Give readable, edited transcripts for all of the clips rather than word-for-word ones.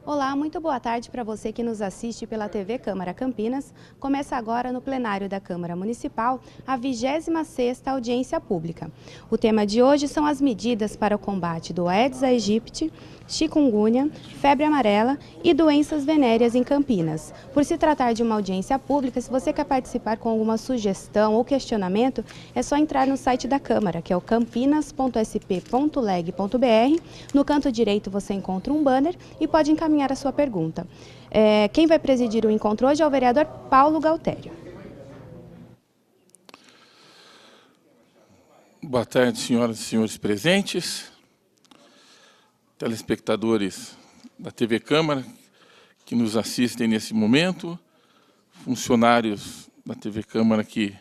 Olá, muito boa tarde para você que nos assiste pela TV Câmara Campinas. Começa agora no plenário da Câmara Municipal a 26ª audiência pública. O tema de hoje são as medidas para o combate do Aedes aegypti, chikungunya, febre amarela e doenças venéreas em Campinas. Por se tratar de uma audiência pública, se você quer participar com alguma sugestão ou questionamento, é só entrar no site da Câmara, que é o campinas.sp.leg.br. No canto direito você encontra um banner e pode encaminhar a sua pergunta. Quem vai presidir o encontro hoje é o vereador Paulo Galtério. Boa tarde, senhoras e senhores presentes, telespectadores da TV Câmara que nos assistem nesse momento, funcionários da TV Câmara que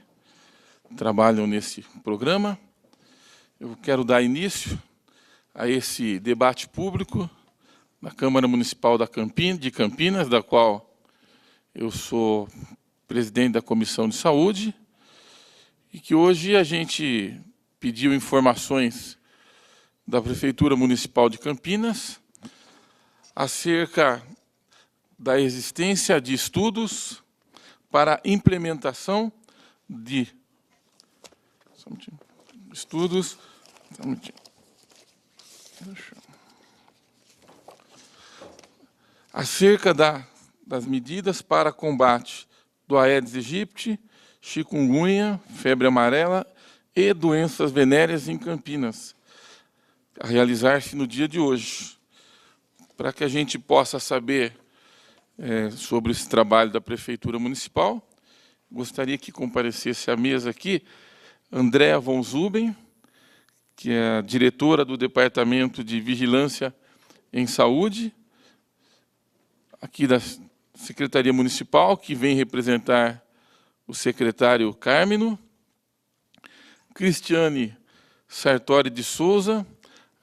trabalham nesse programa. Eu quero dar início a esse debate público na Câmara Municipal de Campinas, da qual eu sou presidente da Comissão de Saúde, e que hoje a gente pediu informações da Prefeitura Municipal de Campinas acerca da existência de estudos para implementação de acerca das medidas para combate do Aedes aegypti, chikungunya, febre amarela e doenças venéreas em Campinas, a realizar-se no dia de hoje. Para que a gente possa saber sobre esse trabalho da Prefeitura Municipal, gostaria que comparecesse à mesa aqui Andréa von Zuben, que é a diretora do Departamento de Vigilância em Saúde, aqui da Secretaria Municipal, que vem representar o secretário Cármino, Cristiane Sartori de Souza,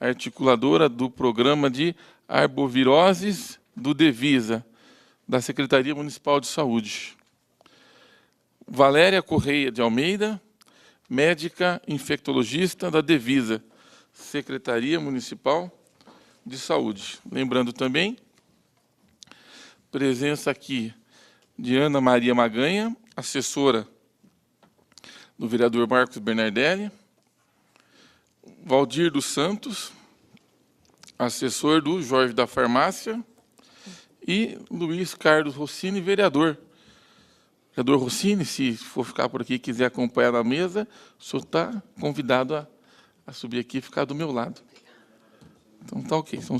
articuladora do Programa de Arboviroses do Devisa, da Secretaria Municipal de Saúde. Valéria Correia de Almeida, médica infectologista da Devisa, Secretaria Municipal de Saúde. Lembrando também, presença aqui de Ana Maria Maganha, assessora do vereador Marcos Bernardelli, Valdir dos Santos, assessor do Jorge da Farmácia, e Luiz Carlos Rossini, vereador. Vereador Rossini, se for ficar por aqui e quiser acompanhar na mesa, o senhor está convidado a subir aqui e ficar do meu lado. Então, tá ok. Então,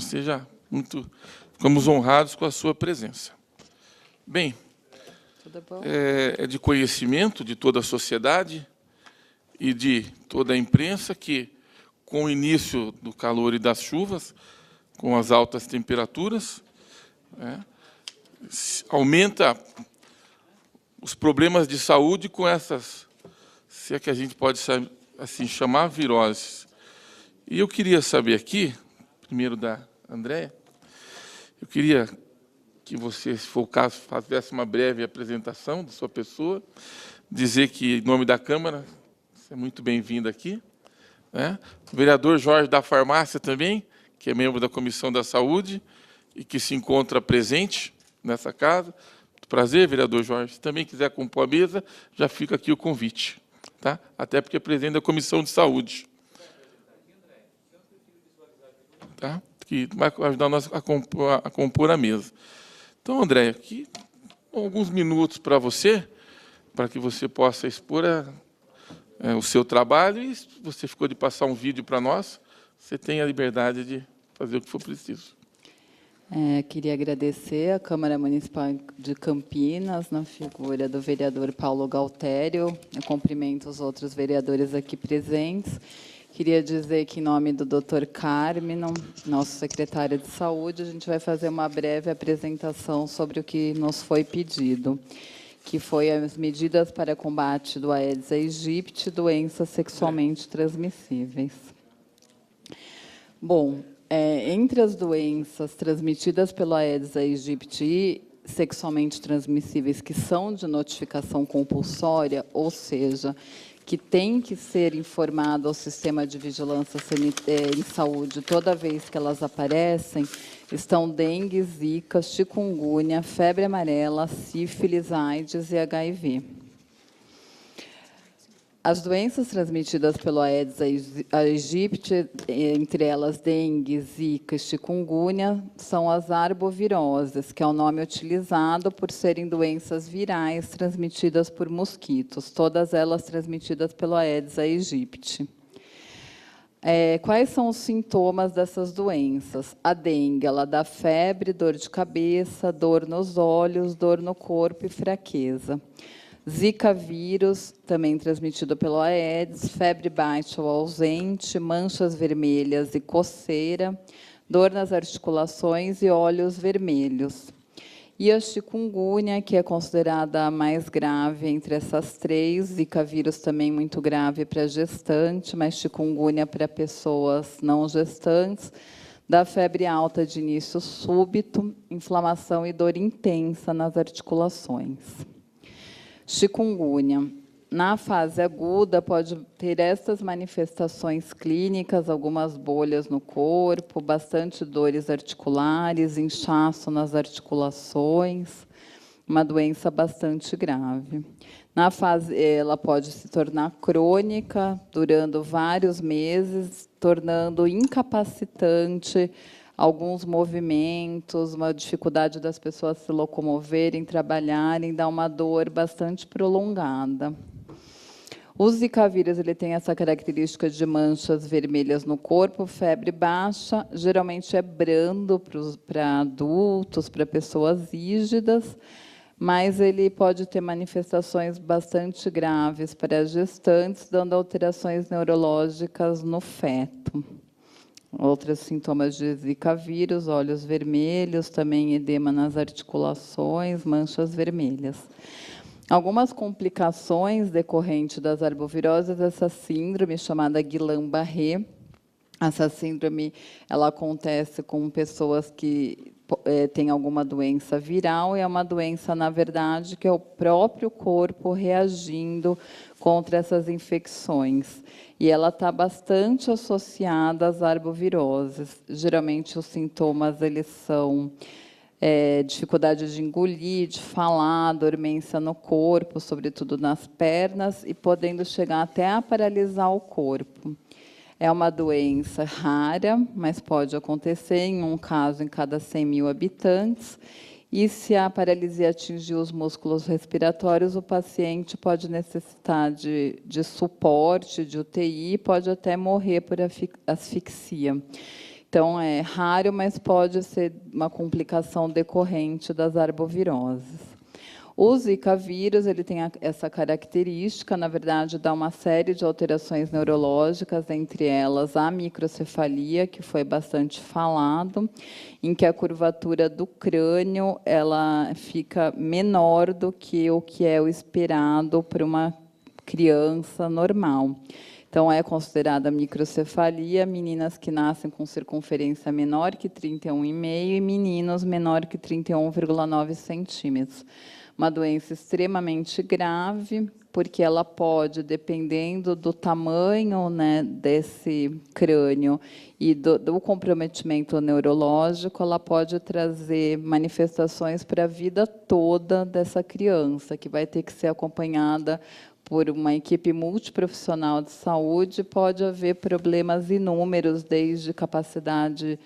ficamos honrados com a sua presença. Bem, é de conhecimento de toda a sociedade e de toda a imprensa que, com o início do calor e das chuvas, com as altas temperaturas, aumenta os problemas de saúde com essas, se é que a gente pode assim chamar, viroses. E eu queria saber aqui, primeiro da Andréa, eu queria que você, se for o caso, fizesse uma breve apresentação de sua pessoa, dizer que, em nome da Câmara, você é muito bem-vindo aqui. O vereador Jorge da Farmácia também, que é membro da Comissão da Saúde e que se encontra presente nessa casa. Prazer, vereador Jorge. Se também quiser compor a mesa, já fica aqui o convite. Tá? Até porque é presidente da Comissão de Saúde. Tá? Que vai ajudar nós a compor a mesa. Então, André, aqui alguns minutos para você, para que você possa expor o seu trabalho, e se você ficou de passar um vídeo para nós, você tem a liberdade de fazer o que for preciso. Queria agradecer à Câmara Municipal de Campinas, na figura do vereador Paulo Galtério. Eu cumprimento os outros vereadores aqui presentes. Queria dizer que, em nome do Dr. Cármino, nosso secretário de Saúde, a gente vai fazer uma breve apresentação sobre o que nos foi pedido, que foi as medidas para combate do Aedes aegypti, doenças sexualmente transmissíveis. Bom, entre as doenças transmitidas pelo Aedes aegypti sexualmente transmissíveis que são de notificação compulsória, ou seja, que tem que ser informado ao Sistema de Vigilância em Saúde toda vez que elas aparecem, estão dengue, zika, chikungunya, febre amarela, sífilis, AIDS e HIV. As doenças transmitidas pelo Aedes aegypti, entre elas dengue, zika e chikungunya, são as arboviroses, que é o nome utilizado por serem doenças virais transmitidas por mosquitos, todas elas transmitidas pelo Aedes aegypti. Quais são os sintomas dessas doenças? A dengue, ela dá febre, dor de cabeça, dor nos olhos, dor no corpo e fraqueza. Zika vírus, também transmitido pelo Aedes, febre baixa ou ausente, manchas vermelhas e coceira, dor nas articulações e olhos vermelhos. E a chikungunya, que é considerada a mais grave entre essas três, Zika vírus também muito grave para gestante, mas chikungunya para pessoas não gestantes, dá febre alta de início súbito, inflamação e dor intensa nas articulações. Chikungunya. Na fase aguda, pode ter estas manifestações clínicas, algumas bolhas no corpo, bastante dores articulares, inchaço nas articulações, uma doença bastante grave. Na fase, ela pode se tornar crônica, durando vários meses, tornando incapacitante alguns movimentos, uma dificuldade das pessoas se locomoverem, trabalharem, dá uma dor bastante prolongada. O Zika vírus, ele tem essa característica de manchas vermelhas no corpo, febre baixa, geralmente é brando para adultos, para pessoas rígidas, mas ele pode ter manifestações bastante graves para gestantes, dando alterações neurológicas no feto. Outros sintomas de Zika vírus, olhos vermelhos, também edema nas articulações, manchas vermelhas. Algumas complicações decorrentes das arboviroses, essa síndrome chamada Guillain-Barré. Essa síndrome ela acontece com pessoas que têm alguma doença viral, e é uma doença, na verdade, que é o próprio corpo reagindo contra essas infecções. E ela está bastante associada às arboviroses. Geralmente, os sintomas eles são dificuldade de engolir, de falar, dormência no corpo, sobretudo nas pernas, e podendo chegar até a paralisar o corpo. É uma doença rara, mas pode acontecer em um caso em cada 100 mil habitantes. E se a paralisia atingir os músculos respiratórios, o paciente pode necessitar de suporte, de UTI, pode até morrer por asfixia. Então, é raro, mas pode ser uma complicação decorrente das arboviroses. O Zika vírus, ele tem essa característica, na verdade, dá uma série de alterações neurológicas, entre elas a microcefalia, que foi bastante falado, em que a curvatura do crânio ela fica menor do que o que é o esperado para uma criança normal. Então, é considerada microcefalia, meninas que nascem com circunferência menor que 31,5 e meninos menor que 31,9 centímetros. Uma doença extremamente grave, porque ela pode, dependendo do tamanho, né, desse crânio e do comprometimento neurológico, ela pode trazer manifestações para a vida toda dessa criança, que vai ter que ser acompanhada por uma equipe multiprofissional de saúde. Pode haver problemas inúmeros, desde capacidade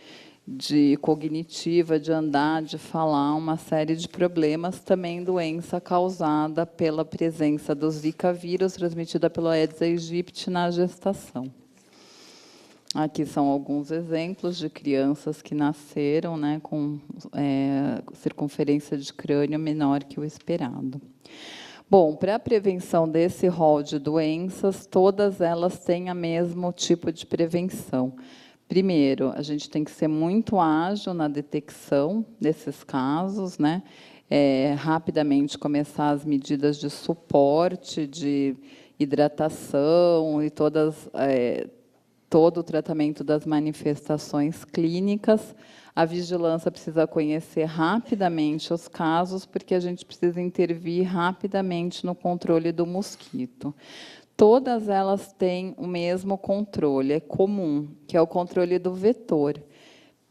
cognitiva, de andar, de falar, uma série de problemas, também doença causada pela presença do Zika vírus, transmitida pelo Aedes aegypti na gestação. Aqui são alguns exemplos de crianças que nasceram, né, com circunferência de crânio menor que o esperado. Bom, para a prevenção desse rol de doenças, todas elas têm o mesmo tipo de prevenção. Primeiro, a gente tem que ser muito ágil na detecção desses casos, né? Rapidamente começar as medidas de suporte, de hidratação e todo o tratamento das manifestações clínicas. A vigilância precisa conhecer rapidamente os casos, porque a gente precisa intervir rapidamente no controle do mosquito. Todas elas têm o mesmo controle, é comum, que é o controle do vetor.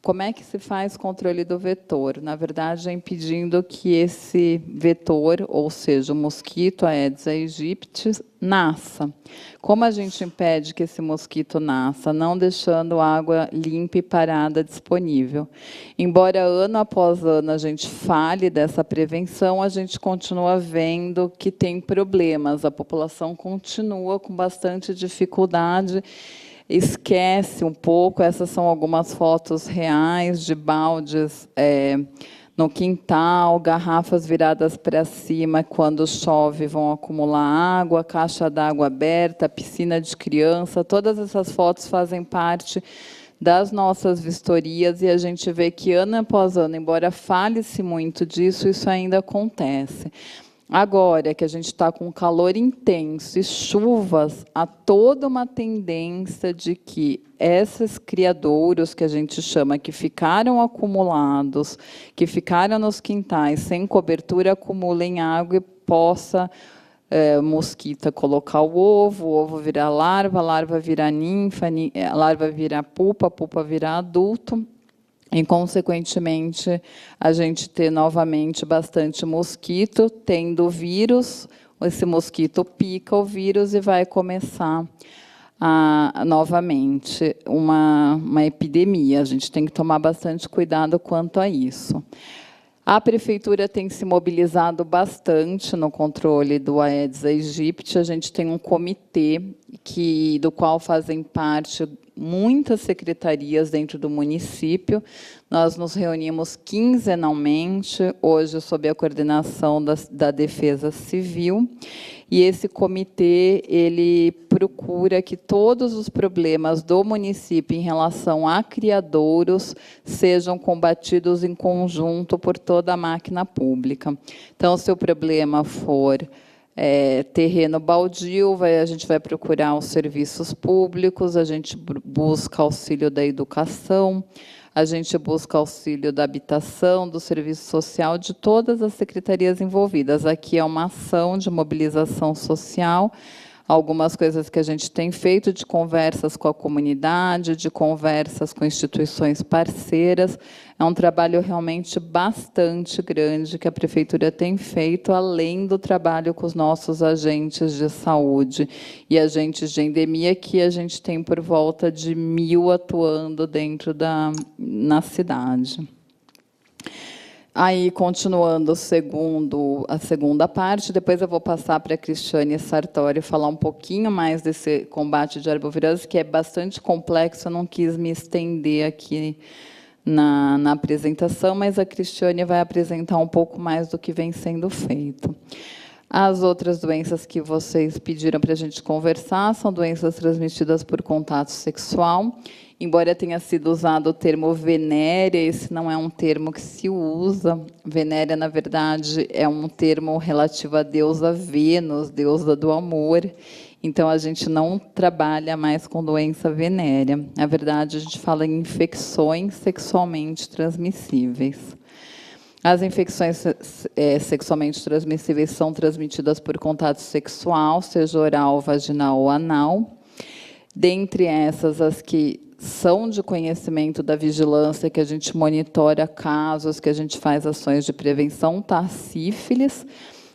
como é que se faz controle do vetor? Na verdade, é impedindo que esse vetor, ou seja, o mosquito Aedes aegypti, nasça. Como a gente impede que esse mosquito nasça? Não deixando água limpa e parada disponível. Embora ano após ano a gente fale dessa prevenção, a gente continua vendo que tem problemas. A população continua com bastante dificuldade, esquece um pouco. Essas são algumas fotos reais de baldes no quintal, garrafas viradas para cima, quando chove vão acumular água, caixa d'água aberta, piscina de criança. Todas essas fotos fazem parte das nossas vistorias e a gente vê que ano após ano, embora fale-se muito disso, isso ainda acontece. Agora que a gente está com calor intenso e chuvas, há toda uma tendência de que esses criadouros, que a gente chama, que ficaram acumulados, que ficaram nos quintais sem cobertura, acumulem água e possa mosquita colocar o ovo virar larva, a larva virar ninfa, a larva virar pupa, a pupa virar adulto. E, consequentemente, a gente ter novamente bastante mosquito, tendo vírus, esse mosquito pica o vírus e vai começar novamente uma epidemia. A gente tem que tomar bastante cuidado quanto a isso. A prefeitura tem se mobilizado bastante no controle do Aedes aegypti. A gente tem um comitê do qual fazem parte muitas secretarias dentro do município. Nós nos reunimos quinzenalmente, hoje sob a coordenação da Defesa Civil, e esse comitê ele procura que todos os problemas do município em relação a criadouros sejam combatidos em conjunto por toda a máquina pública. Então, se o problema for terreno baldio, a gente vai procurar os serviços públicos, a gente busca auxílio da educação, a gente busca auxílio da habitação, do serviço social, de todas as secretarias envolvidas. Aqui é uma ação de mobilização social, algumas coisas que a gente tem feito de conversas com a comunidade, de conversas com instituições parceiras. É um trabalho realmente bastante grande que a prefeitura tem feito, além do trabalho com os nossos agentes de saúde e agentes de endemia, que a gente tem por volta de 1.000 atuando na cidade. Aí, continuando a segunda parte, depois eu vou passar para a Cristiane Sartori falar um pouquinho mais desse combate de arbovirose, que é bastante complexo, eu não quis me estender aqui na apresentação, mas a Cristiane vai apresentar um pouco mais do que vem sendo feito. As outras doenças que vocês pediram para a gente conversar são doenças transmitidas por contato sexual. Embora tenha sido usado o termo venérea, esse não é um termo que se usa. Venérea, na verdade, é um termo relativo à deusa Vênus, deusa do amor. Então, a gente não trabalha mais com doença venérea. Na verdade, a gente fala em infecções sexualmente transmissíveis. As infecções sexualmente transmissíveis são transmitidas por contato sexual, seja oral, vaginal ou anal. Dentre essas, as que são de conhecimento da vigilância, que a gente monitora casos, que a gente faz ações de prevenção, está a sífilis,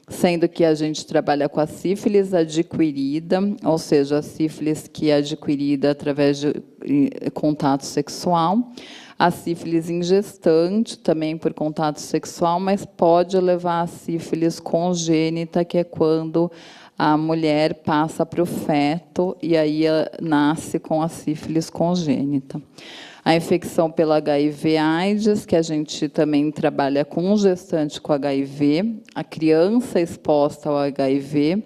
sendo que a gente trabalha com a sífilis adquirida, ou seja, a sífilis que é adquirida através de contato sexual, a sífilis em gestante, também por contato sexual, mas pode levar a sífilis congênita, que é quando a mulher passa para o feto e aí nasce com a sífilis congênita. A infecção pelo HIV/AIDS, que a gente também trabalha com um gestante com HIV, a criança exposta ao HIV,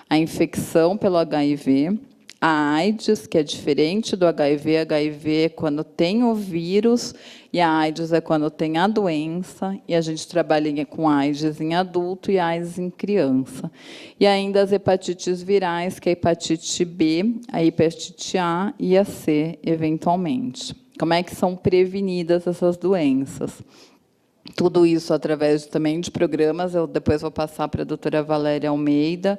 a infecção pelo HIV, a AIDS, que é diferente do HIV. HIV é quando tem o vírus e a AIDS é quando tem a doença, e a gente trabalha com AIDS em adulto e AIDS em criança. E ainda as hepatites virais, que é a hepatite B, a hepatite A e a C, eventualmente. Como é que são prevenidas essas doenças? Tudo isso através também de programas. Eu depois vou passar para a doutora Valéria Almeida,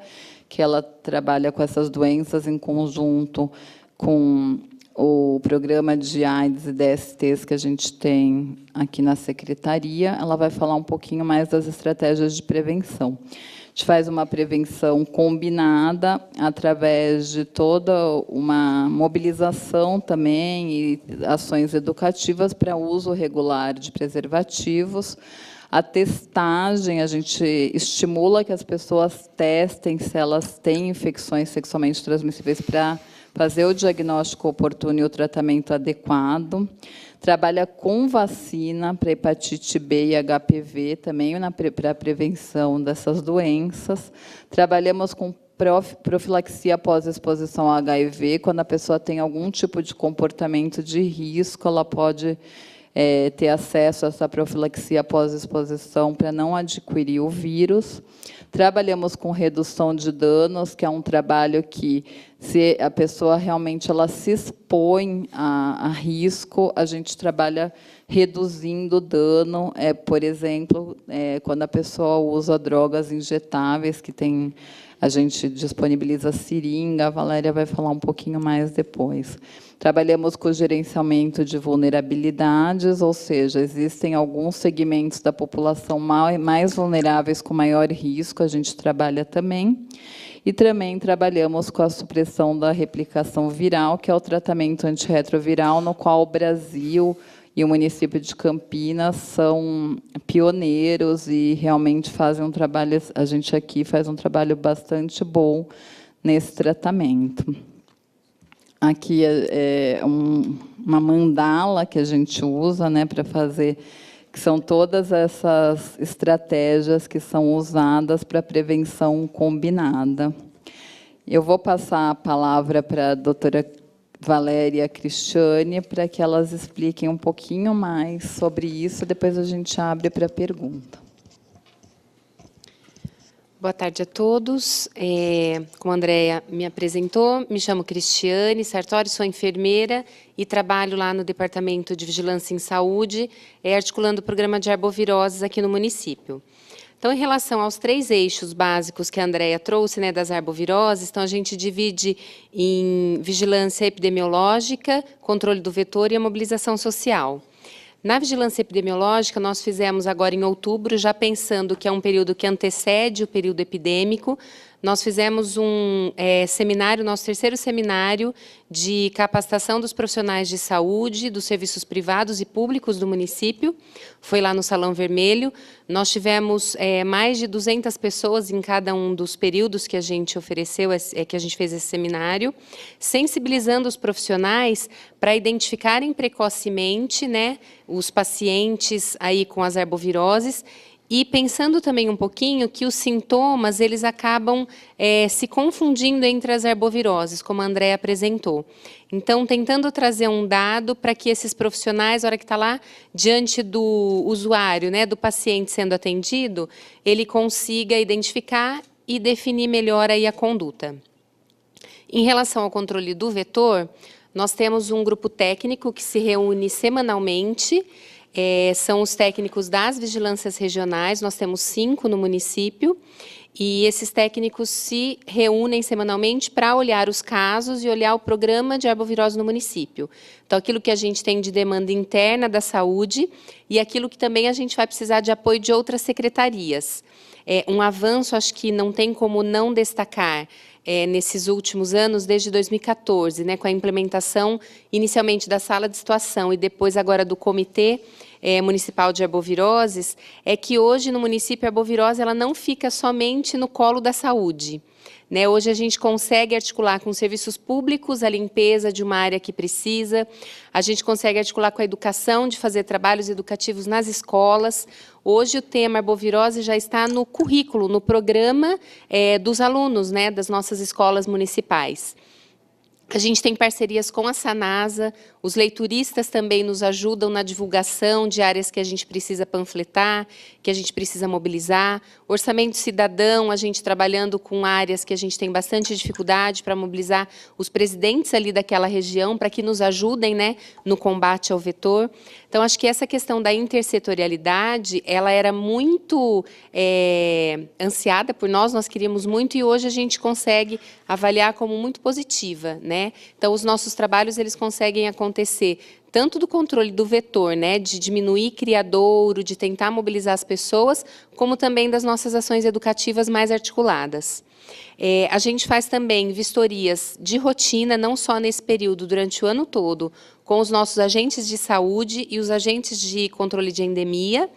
que ela trabalha com essas doenças em conjunto com o programa de AIDS e DSTs que a gente tem aqui na Secretaria. Ela vai falar um pouquinho mais das estratégias de prevenção. A gente faz uma prevenção combinada através de toda uma mobilização também e ações educativas para uso regular de preservativos. A testagem, a gente estimula que as pessoas testem se elas têm infecções sexualmente transmissíveis para fazer o diagnóstico oportuno e o tratamento adequado. Trabalha com vacina para hepatite B e HPV, também para a prevenção dessas doenças. Trabalhamos com profilaxia após exposição a HIV. Quando a pessoa tem algum tipo de comportamento de risco, ela pode ter acesso a essa profilaxia após exposição para não adquirir o vírus. Trabalhamos com redução de danos, que é um trabalho que, se a pessoa realmente ela se expõe a risco, a gente trabalha reduzindo o dano. Por exemplo, quando a pessoa usa drogas injetáveis, que tem, a gente disponibiliza seringa, a Valéria vai falar um pouquinho mais depois. Trabalhamos com o gerenciamento de vulnerabilidades, ou seja, existem alguns segmentos da população mais vulneráveis com maior risco, a gente trabalha também. E também trabalhamos com a supressão da replicação viral, que é o tratamento antirretroviral, no qual o Brasil e o município de Campinas são pioneiros e realmente fazem um trabalho, a gente aqui faz um trabalho bastante bom nesse tratamento. Aqui é uma mandala que a gente usa, né, para fazer, que são todas essas estratégias que são usadas para prevenção combinada. Eu vou passar a palavra para a doutora Valéria Cristiane, para que elas expliquem um pouquinho mais sobre isso, depois a gente abre para pergunta. Boa tarde a todos. Como a Andrea me apresentou, me chamo Cristiane Sartori, sou enfermeira e trabalho lá no Departamento de Vigilância em Saúde, articulando o programa de arboviroses aqui no município. Então, em relação aos 3 eixos básicos que a Andrea trouxe, né, das arboviroses, então a gente divide em vigilância epidemiológica, controle do vetor e a mobilização social. Na vigilância epidemiológica, nós fizemos agora em outubro, já pensando que é um período que antecede o período epidêmico, nós fizemos um seminário, nosso 3º seminário de capacitação dos profissionais de saúde, dos serviços privados e públicos do município. Foi lá no Salão Vermelho. Nós tivemos mais de 200 pessoas em cada um dos períodos que a gente ofereceu, que a gente fez esse seminário, sensibilizando os profissionais para identificarem precocemente, né, os pacientes aí com as arboviroses, e pensando também um pouquinho que os sintomas eles acabam se confundindo entre as arboviroses, como a Andrea apresentou. Então, tentando trazer um dado para que esses profissionais, na hora que está lá diante do usuário, né, do paciente sendo atendido, ele consiga identificar e definir melhor aí a conduta. Em relação ao controle do vetor, nós temos um grupo técnico que se reúne semanalmente. São os técnicos das vigilâncias regionais, nós temos 5 no município, e esses técnicos se reúnem semanalmente para olhar os casos e olhar o programa de arbovirose no município. Então, aquilo que a gente tem de demanda interna da saúde e aquilo que também a gente vai precisar de apoio de outras secretarias. Um avanço, acho que não tem como não destacar, nesses últimos anos, desde 2014, né, com a implementação inicialmente da sala de situação e depois agora do Comitê Municipal de Arboviroses, é que hoje no município a arbovirose ela não fica somente no colo da saúde. Né, hoje a gente consegue articular com serviços públicos a limpeza de uma área que precisa, a gente consegue articular com a educação, de fazer trabalhos educativos nas escolas. Hoje o tema arbovirose já está no currículo, no programa dos alunos, né, das nossas escolas municipais. A gente tem parcerias com a Sanasa, os leituristas também nos ajudam na divulgação de áreas que a gente precisa panfletar, que a gente precisa mobilizar. Orçamento cidadão, a gente trabalhando com áreas que a gente tem bastante dificuldade para mobilizar os presidentes ali daquela região para que nos ajudem, né, no combate ao vetor. Então, acho que essa questão da intersetorialidade, ela era muito ansiada por nós queríamos muito, e hoje a gente consegue avaliar como muito positiva, né? né? Então, os nossos trabalhos eles conseguem acontecer tanto do controle do vetor, né, de diminuir criadouro, de tentar mobilizar as pessoas, como também das nossas ações educativas mais articuladas. A gente faz também vistorias de rotina, não só nesse período, durante o ano todo, com os nossos agentes de saúde e os agentes de controle de endemia,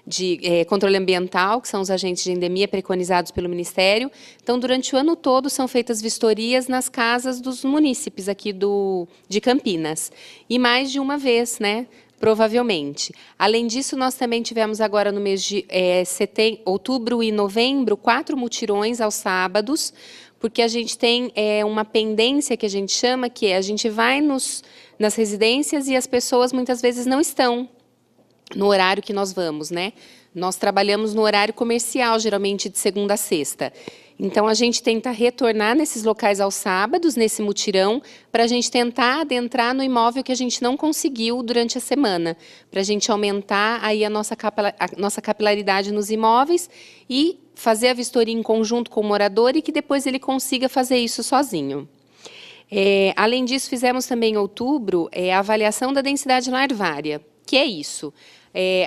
de controle ambiental, que são os agentes de endemia preconizados pelo Ministério. Então, durante o ano todo, são feitas vistorias nas casas dos munícipes aqui de Campinas. E mais de uma vez, né? Provavelmente. Além disso, nós também tivemos agora no mês de outubro e novembro, 4 mutirões aos sábados, porque a gente tem uma pendência que a gente chama, que é a gente vai nas residências e as pessoas muitas vezes não estão no horário que nós vamos, né? Nós trabalhamos no horário comercial, geralmente de segunda a sexta. Então, a gente tenta retornar nesses locais aos sábados, nesse mutirão, para a gente tentar adentrar no imóvel que a gente não conseguiu durante a semana, para a gente aumentar aí a nossa capilaridade nos imóveis e fazer a vistoria em conjunto com o morador e que depois ele consiga fazer isso sozinho. Além disso, fizemos também em outubro a avaliação da densidade larvária. Que é isso?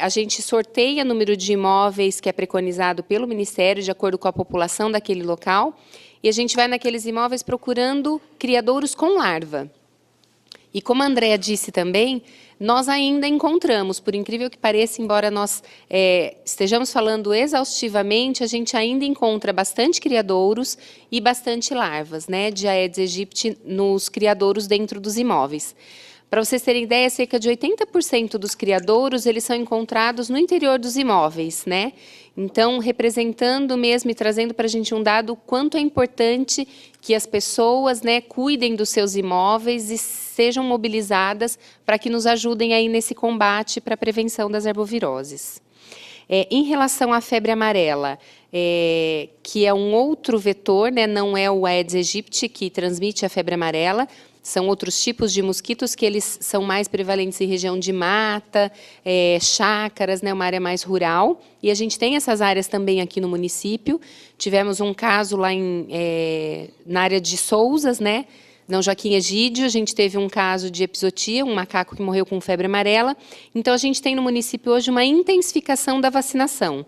A gente sorteia o número de imóveis que é preconizado pelo Ministério, de acordo com a população daquele local, e a gente vai naqueles imóveis procurando criadouros com larva. E como a Andréa disse também, nós ainda encontramos, por incrível que pareça, embora nós estejamos falando exaustivamente, a gente ainda encontra bastante criadouros e bastante larvas, né, de Aedes aegypti nos criadouros dentro dos imóveis. Para vocês terem ideia, cerca de 80% dos criadouros eles são encontrados no interior dos imóveis, né? Então, representando mesmo e trazendo para a gente um dado quanto é importante que as pessoas, né, cuidem dos seus imóveis e sejam mobilizadas para que nos ajudem aí nesse combate para a prevenção das arboviroses. Em relação à febre amarela, que é um outro vetor, né, não é o Aedes aegypti que transmite a febre amarela, são outros tipos de mosquitos que eles são mais prevalentes em região de mata, chácaras, né, uma área mais rural. E a gente tem essas áreas também aqui no município. Tivemos um caso lá na área de Sousas, né, não Joaquim Egídio, a gente teve um caso de epizootia, um macaco que morreu com febre amarela. Então, a gente tem no município hoje uma intensificação da vacinação.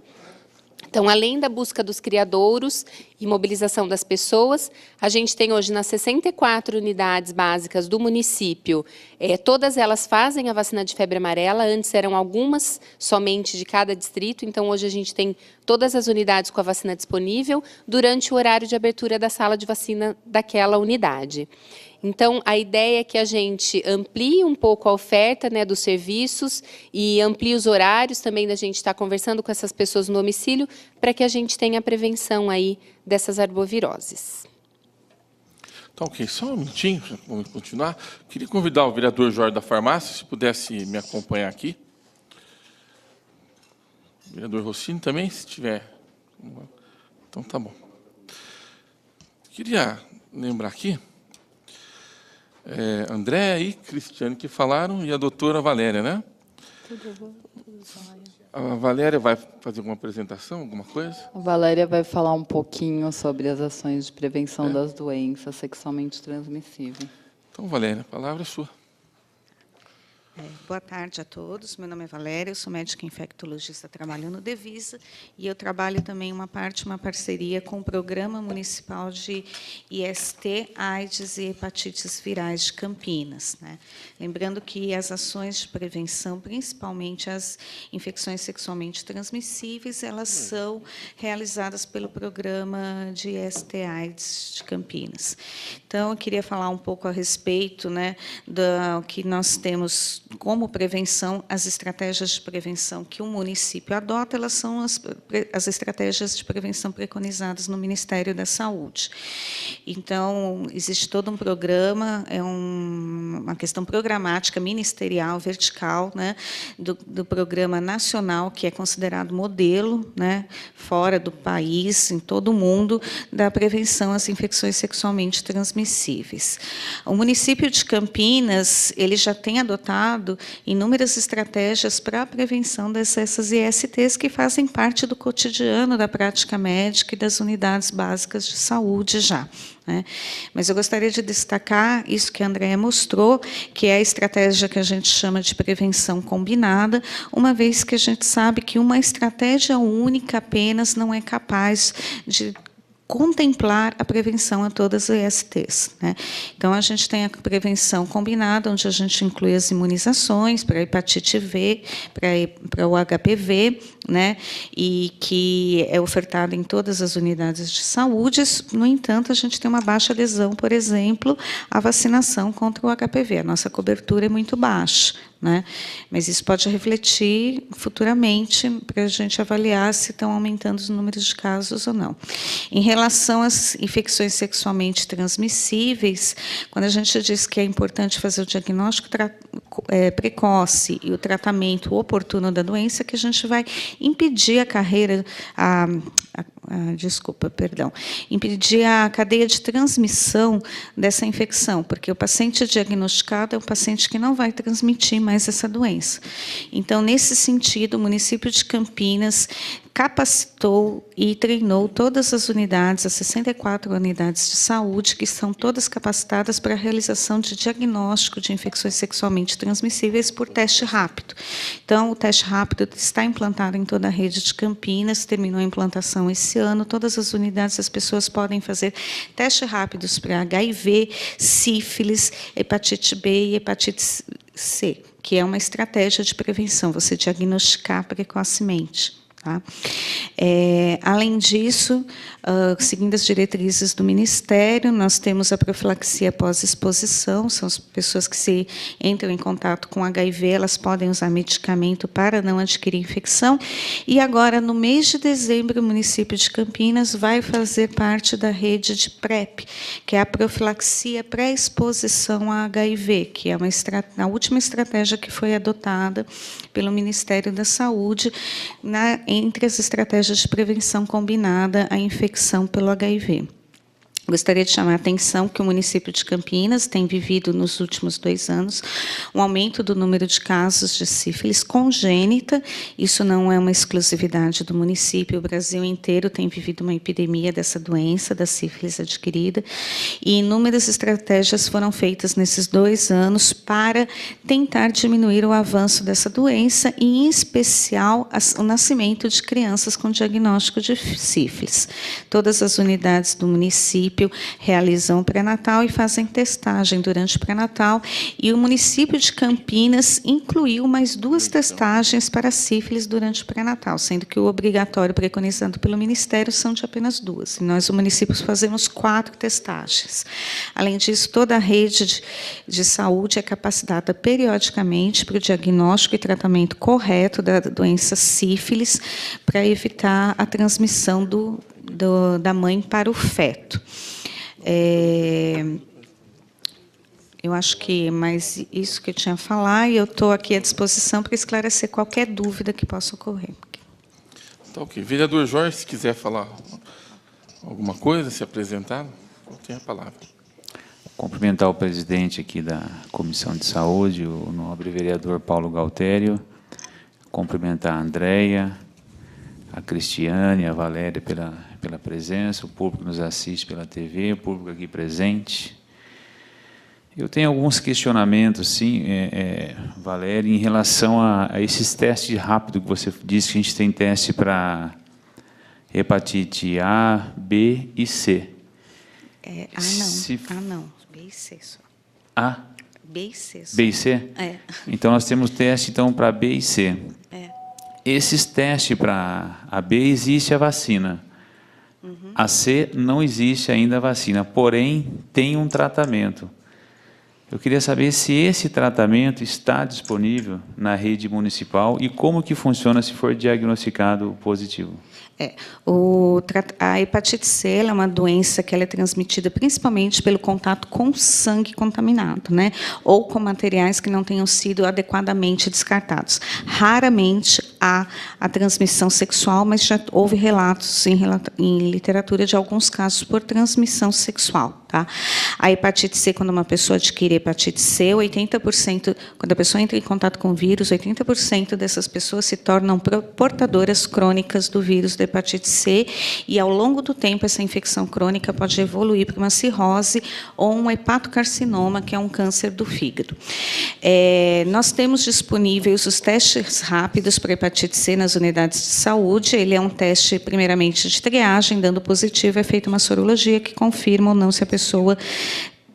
Então, além da busca dos criadouros e mobilização das pessoas, a gente tem hoje nas 64 unidades básicas do município, todas elas fazem a vacina de febre amarela, antes eram algumas somente de cada distrito, então hoje a gente tem todas as unidades com a vacina disponível durante o horário de abertura da sala de vacina daquela unidade. Então, a ideia é que a gente amplie um pouco a oferta, né, dos serviços e amplie os horários também da gente estar conversando com essas pessoas no domicílio para que a gente tenha a prevenção aí dessas arboviroses. Tá ok, só um minutinho, vamos continuar. Queria convidar o vereador Jorge da Farmácia, se pudesse me acompanhar aqui. O vereador Rossini também, se tiver. Então, tá bom. Queria lembrar aqui, André e Cristiane que falaram, e a doutora Valéria, né? A Valéria vai fazer alguma apresentação, alguma coisa? A Valéria vai falar um pouquinho sobre as ações de prevenção das doenças sexualmente transmissíveis. Então, Valéria, a palavra é sua. Boa tarde a todos. Meu nome é Valéria, eu sou médica infectologista, trabalho no Devisa, e eu trabalho também uma parceria com o Programa Municipal de IST, AIDS e Hepatites Virais de Campinas, né? Lembrando que as ações de prevenção, principalmente as infecções sexualmente transmissíveis, elas são realizadas pelo Programa de IST AIDS de Campinas. Então, eu queria falar um pouco a respeito, né, do que nós temos como prevenção. As estratégias de prevenção que o município adota, elas são as estratégias de prevenção preconizadas no Ministério da Saúde. Então, existe todo um programa, uma questão programática, ministerial, vertical, né, do programa nacional, que é considerado modelo, né, fora do país, em todo o mundo, da prevenção às infecções sexualmente transmissíveis. O município de Campinas, ele já tem adotado adotado inúmeras estratégias para a prevenção dessas ISTs que fazem parte do cotidiano da prática médica e das unidades básicas de saúde já. Mas eu gostaria de destacar isso que a Andréa mostrou, que é a estratégia que a gente chama de prevenção combinada, uma vez que a gente sabe que uma estratégia única apenas não é capaz de contemplar a prevenção a todas as ISTs. Então, a gente tem a prevenção combinada, onde a gente inclui as imunizações para a hepatite V, para o HPV, e que é ofertada em todas as unidades de saúde. No entanto, a gente tem uma baixa adesão, por exemplo, à vacinação contra o HPV. A nossa cobertura é muito baixa. Mas isso pode refletir futuramente para a gente avaliar se estão aumentando os números de casos ou não. Em relação às infecções sexualmente transmissíveis, quando a gente diz que é importante fazer o diagnóstico precoce e o tratamento oportuno da doença, que a gente vai impedir a carreira, impedir a cadeia de transmissão dessa infecção, porque o paciente diagnosticado é um paciente que não vai transmitir mais essa doença. Então, nesse sentido, o município de Campinas capacitou e treinou todas as unidades, as 64 unidades de saúde, que estão todas capacitadas para a realização de diagnóstico de infecções sexualmente transmissíveis por teste rápido. Então, o teste rápido está implantado em toda a rede de Campinas, terminou a implantação esse ano. Todas as unidades, as pessoas podem fazer testes rápidos para HIV, sífilis, hepatite B e hepatite C, que é uma estratégia de prevenção, você diagnosticar precocemente. Além disso, seguindo as diretrizes do Ministério, nós temos a profilaxia pós-exposição, são as pessoas que se entram em contato com HIV, elas podem usar medicamento para não adquirir infecção. E agora, no mês de dezembro, o município de Campinas vai fazer parte da rede de PrEP, que é a profilaxia pré-exposição a HIV, que é a última estratégia que foi adotada pelo Ministério da Saúde entre as estratégias de prevenção combinada à infecção pelo HIV. Gostaria de chamar a atenção que o município de Campinas tem vivido, nos últimos 2 anos, um aumento do número de casos de sífilis congênita. Isso não é uma exclusividade do município, o Brasil inteiro tem vivido uma epidemia dessa doença, da sífilis adquirida, e inúmeras estratégias foram feitas nesses 2 anos para tentar diminuir o avanço dessa doença, e, em especial, o nascimento de crianças com diagnóstico de sífilis. Todas as unidades do município realizam o pré-natal e fazem testagem durante o pré-natal, e o município de Campinas incluiu mais 2 testagens para sífilis durante o pré-natal, sendo que o obrigatório preconizado pelo Ministério são de apenas 2. E nós, o município, fazemos 4 testagens. Além disso, toda a rede de saúde é capacitada periodicamente para o diagnóstico e tratamento correto da doença sífilis, para evitar a transmissão da mãe para o feto. Eu acho que é mais isso que eu tinha a falar, e eu estou aqui à disposição para esclarecer qualquer dúvida que possa ocorrer. Tá, ok. Vereador Jorge, se quiser falar alguma coisa, se apresentar, tem a palavra. Cumprimentar o presidente aqui da Comissão de Saúde, o nobre vereador Paulo Galtério, cumprimentar a Andréia, a Cristiane, a Valéria pela presença, o público que nos assiste pela TV, o público aqui presente. Eu tenho alguns questionamentos, sim, Valéria, em relação a esses testes rápidos que você disse que a gente tem teste para hepatite A, B e C. Não. B e C só. A? B e C só. B e C? Então, nós temos teste para B e C. Esses testes para a B existe a vacina. A C não existe ainda a vacina, porém tem um tratamento. Eu queria saber se esse tratamento está disponível na rede municipal e como que funciona se for diagnosticado positivo. A hepatite C é uma doença que ela é transmitida principalmente pelo contato com sangue contaminado, ou com materiais que não tenham sido adequadamente descartados. Raramente a transmissão sexual, mas já houve relatos em literatura de alguns casos por transmissão sexual. Tá? A hepatite C, quando uma pessoa adquire hepatite C, 80%, quando a pessoa entra em contato com o vírus, 80% dessas pessoas se tornam portadoras crônicas do vírus da hepatite C, e ao longo do tempo essa infecção crônica pode evoluir para uma cirrose ou um hepatocarcinoma, que é um câncer do fígado. Nós temos disponíveis os testes rápidos para hepatite C nas unidades de saúde. Ele é um teste, primeiramente, de triagem, dando positivo, é feita uma sorologia que confirma ou não se a pessoa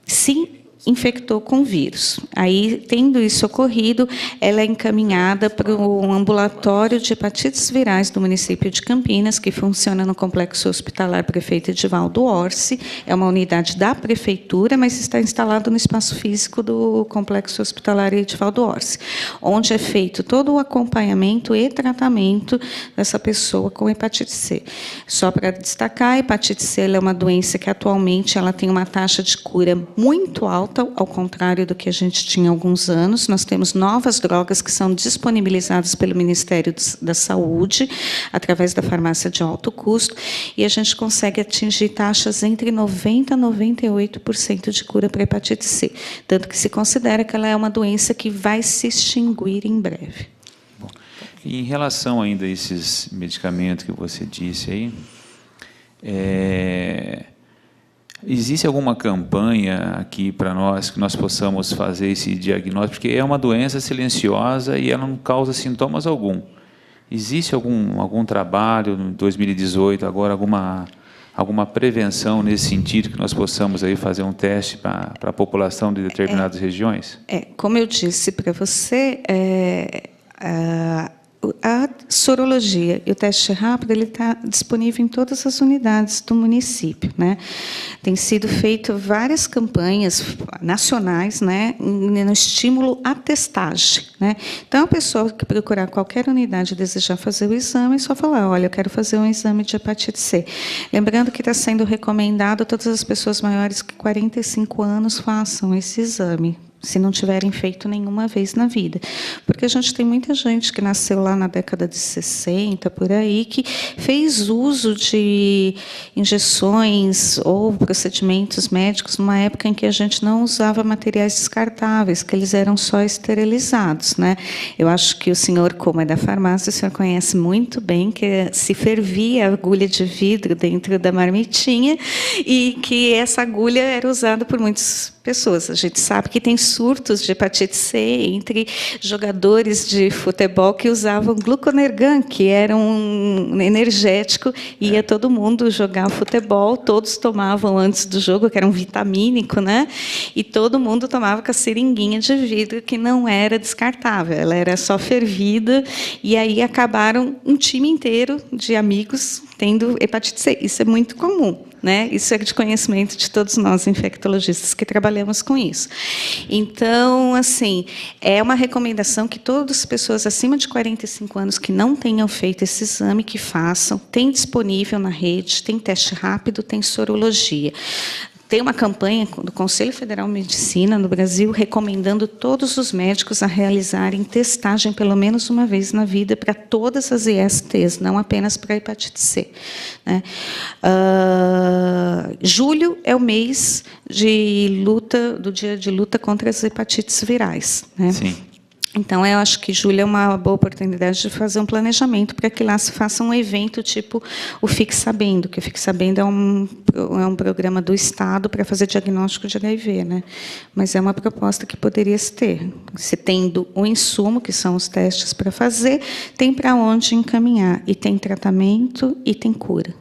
se infectou com vírus. Aí, tendo isso ocorrido, ela é encaminhada para o ambulatório de hepatites virais do município de Campinas, que funciona no Complexo Hospitalar Prefeito Edivaldo Orsi. É uma unidade da prefeitura, mas está instalado no espaço físico do Complexo Hospitalar Edivaldo Orsi, onde é feito todo o acompanhamento e tratamento dessa pessoa com hepatite C. Só para destacar, a hepatite C é uma doença que atualmente ela tem uma taxa de cura muito alta, ao contrário do que a gente tinha há alguns anos. Nós temos novas drogas que são disponibilizadas pelo Ministério da Saúde, através da farmácia de alto custo, e a gente consegue atingir taxas entre 90% a 98% de cura para a hepatite C, tanto que se considera que ela é uma doença que vai se extinguir em breve. Bom, em relação ainda a esses medicamentos que você disse aí, existe alguma campanha aqui para nós que nós possamos fazer esse diagnóstico? Porque é uma doença silenciosa e ela não causa sintomas algum. Existe algum trabalho em 2018, agora alguma prevenção nesse sentido que nós possamos aí fazer um teste para a população de determinadas regiões? Como eu disse para você, a sorologia e o teste rápido ele está disponível em todas as unidades do município, né? Tem sido feito várias campanhas nacionais, né, no estímulo à testagem, né? Então, a pessoa que procurar qualquer unidade e desejar fazer o exame, é só falar: olha, eu quero fazer um exame de hepatite C. Lembrando que está sendo recomendado a todas as pessoas maiores que 45 anos façam esse exame, se não tiverem feito nenhuma vez na vida. Porque a gente tem muita gente que nasceu lá na década de 60, por aí, que fez uso de injeções ou procedimentos médicos numa época em que a gente não usava materiais descartáveis, que eles eram só esterilizados, né? Eu acho que o senhor, como é da farmácia, o senhor conhece muito bem que se fervia a agulha de vidro dentro da marmitinha e que essa agulha era usada por muitas pessoas. A gente sabe que tem surtos de hepatite C entre jogadores de futebol que usavam gluconergan, que era um energético, e ia todo mundo jogar futebol, todos tomavam antes do jogo, que era um vitamínico, né? E todo mundo tomava com a seringuinha de vidro, que não era descartável, ela era só fervida, e aí acabaram um time inteiro de amigos tendo hepatite C. Isso é muito comum, né? Isso é de conhecimento de todos nós, infectologistas, que trabalhamos com isso. Então, assim, é uma recomendação que todas as pessoas acima de 45 anos que não tenham feito esse exame, que façam. Tem disponível na rede, tem teste rápido, tem sorologia. Tem uma campanha do Conselho Federal de Medicina no Brasil recomendando todos os médicos a realizarem testagem pelo menos uma vez na vida para todas as ISTs, não apenas para a hepatite C, né? Julho é o mês de luta, do dia de luta contra as hepatites virais, né? Sim. Então, eu acho que julho é uma boa oportunidade de fazer um planejamento para que lá se faça um evento tipo o Fique Sabendo, que o Fique Sabendo é um programa do Estado para fazer diagnóstico de HIV, né? Mas é uma proposta que poderia se ter. Se tendo o insumo, que são os testes para fazer, tem para onde encaminhar. E tem tratamento e tem cura.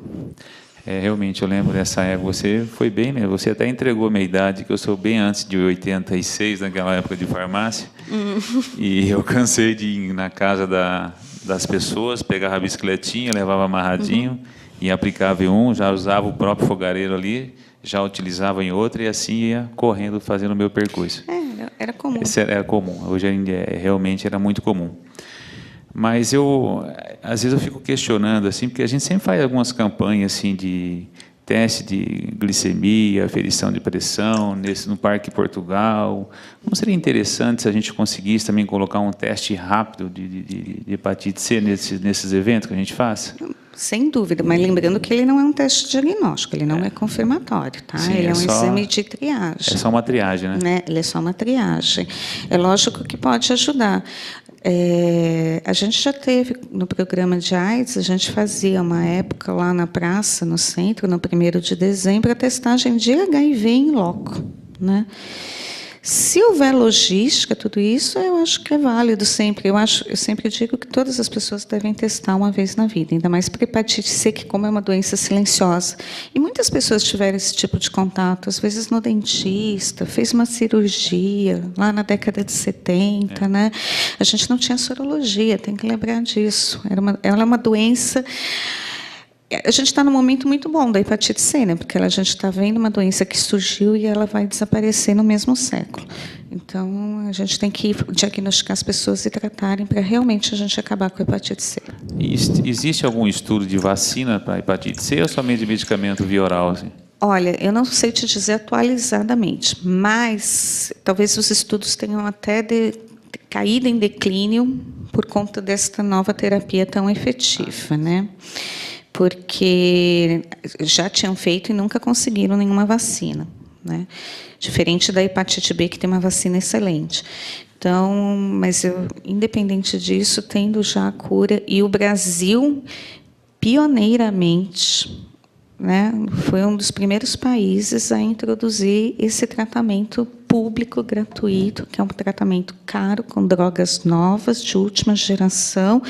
Realmente, eu lembro dessa época, você foi bem, né? Você até entregou a minha idade, que eu sou bem antes de 86, naquela época de farmácia, e eu cansei de ir na casa das pessoas, pegava a bicicletinha, levava amarradinho, e aplicava em um, já usava o próprio fogareiro ali, já utilizava em outro, e assim ia correndo, fazendo o meu percurso. Era comum. Isso era comum, hoje realmente era muito comum. Mas às vezes eu fico questionando assim, porque a gente sempre faz algumas campanhas assim de teste de glicemia, aferição de pressão, no Parque Portugal. Não seria interessante se a gente conseguisse também colocar um teste rápido de hepatite C nesses eventos que a gente faz? Sem dúvida, mas lembrando que ele não é um teste diagnóstico, ele não é confirmatório, tá? Sim, ele é um só, exame de triagem. É só uma triagem, né? Ele é só uma triagem. É lógico que pode ajudar. A gente já teve, no programa de AIDS, a gente fazia uma época lá na praça, no centro, no 1º de dezembro, a testagem de HIV em loco, né? Se houver logística, tudo isso, eu acho que é válido sempre. Eu sempre digo que todas as pessoas devem testar uma vez na vida, ainda mais para hepatite C, que como é uma doença silenciosa. E muitas pessoas tiveram esse tipo de contato, às vezes no dentista, fez uma cirurgia, lá na década de 70, né? A gente não tinha sorologia, tem que lembrar disso. Ela é uma doença... A gente está num momento muito bom da hepatite C, né? Porque a gente está vendo uma doença que surgiu e ela vai desaparecer no mesmo século. Então, a gente tem que diagnosticar as pessoas e tratarem para realmente a gente acabar com a hepatite C. E existe algum estudo de vacina para hepatite C ou somente de medicamento via oral? Assim? Olha, eu não sei te dizer atualizadamente, mas talvez os estudos tenham até caído em declínio por conta desta nova terapia tão efetiva, né? Porque já tinham feito e nunca conseguiram nenhuma vacina, né? Diferente da hepatite B, que tem uma vacina excelente. Então, mas independente disso, tendo já a cura, e o Brasil, pioneiramente, né, foi um dos primeiros países a introduzir esse tratamento público gratuito, que é um tratamento caro, com drogas novas, de última geração,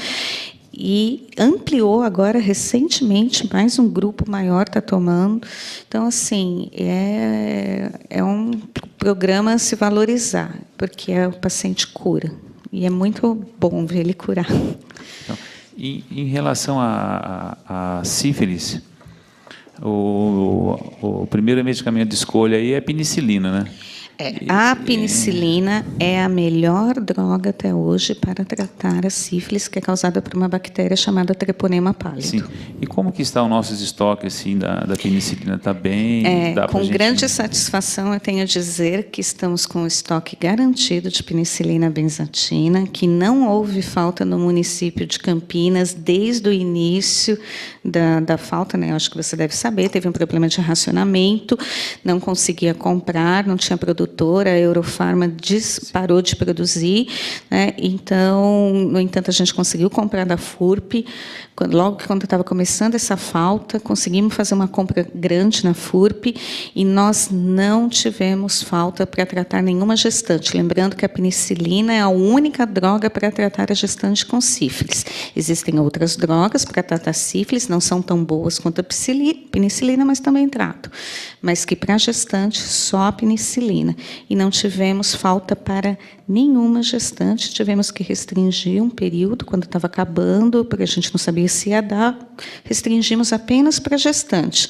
e ampliou agora, recentemente, mais um grupo maior está tomando. Então, assim, é um programa a se valorizar, porque o paciente cura. E é muito bom ver ele curar. Então, em relação à sífilis, o primeiro medicamento de escolha aí é a penicilina, né? A penicilina é a melhor droga até hoje para tratar a sífilis, que é causada por uma bactéria chamada Treponema pálido. Sim. E como que está o nosso estoque assim, da penicilina? Está bem? Com grande satisfação, eu tenho a dizer que estamos com o estoque garantido de penicilina benzatina, que não houve falta no município de Campinas desde o início da falta, né? Eu acho que você deve saber, teve um problema de racionamento, não conseguia comprar, não tinha produto. A Eurofarma parou de produzir, né? Então, no entanto, a gente conseguiu comprar da FURP. Logo quando estava começando essa falta, conseguimos fazer uma compra grande na FURP e nós não tivemos falta para tratar nenhuma gestante. Lembrando que a penicilina é a única droga para tratar a gestante com sífilis. Existem outras drogas para tratar sífilis, não são tão boas quanto a penicilina, mas também tratam. Mas que para gestante, só a penicilina. E não tivemos falta para nenhuma gestante, tivemos que restringir um período, quando estava acabando, porque a gente não sabia se ia dar, restringimos apenas para gestante.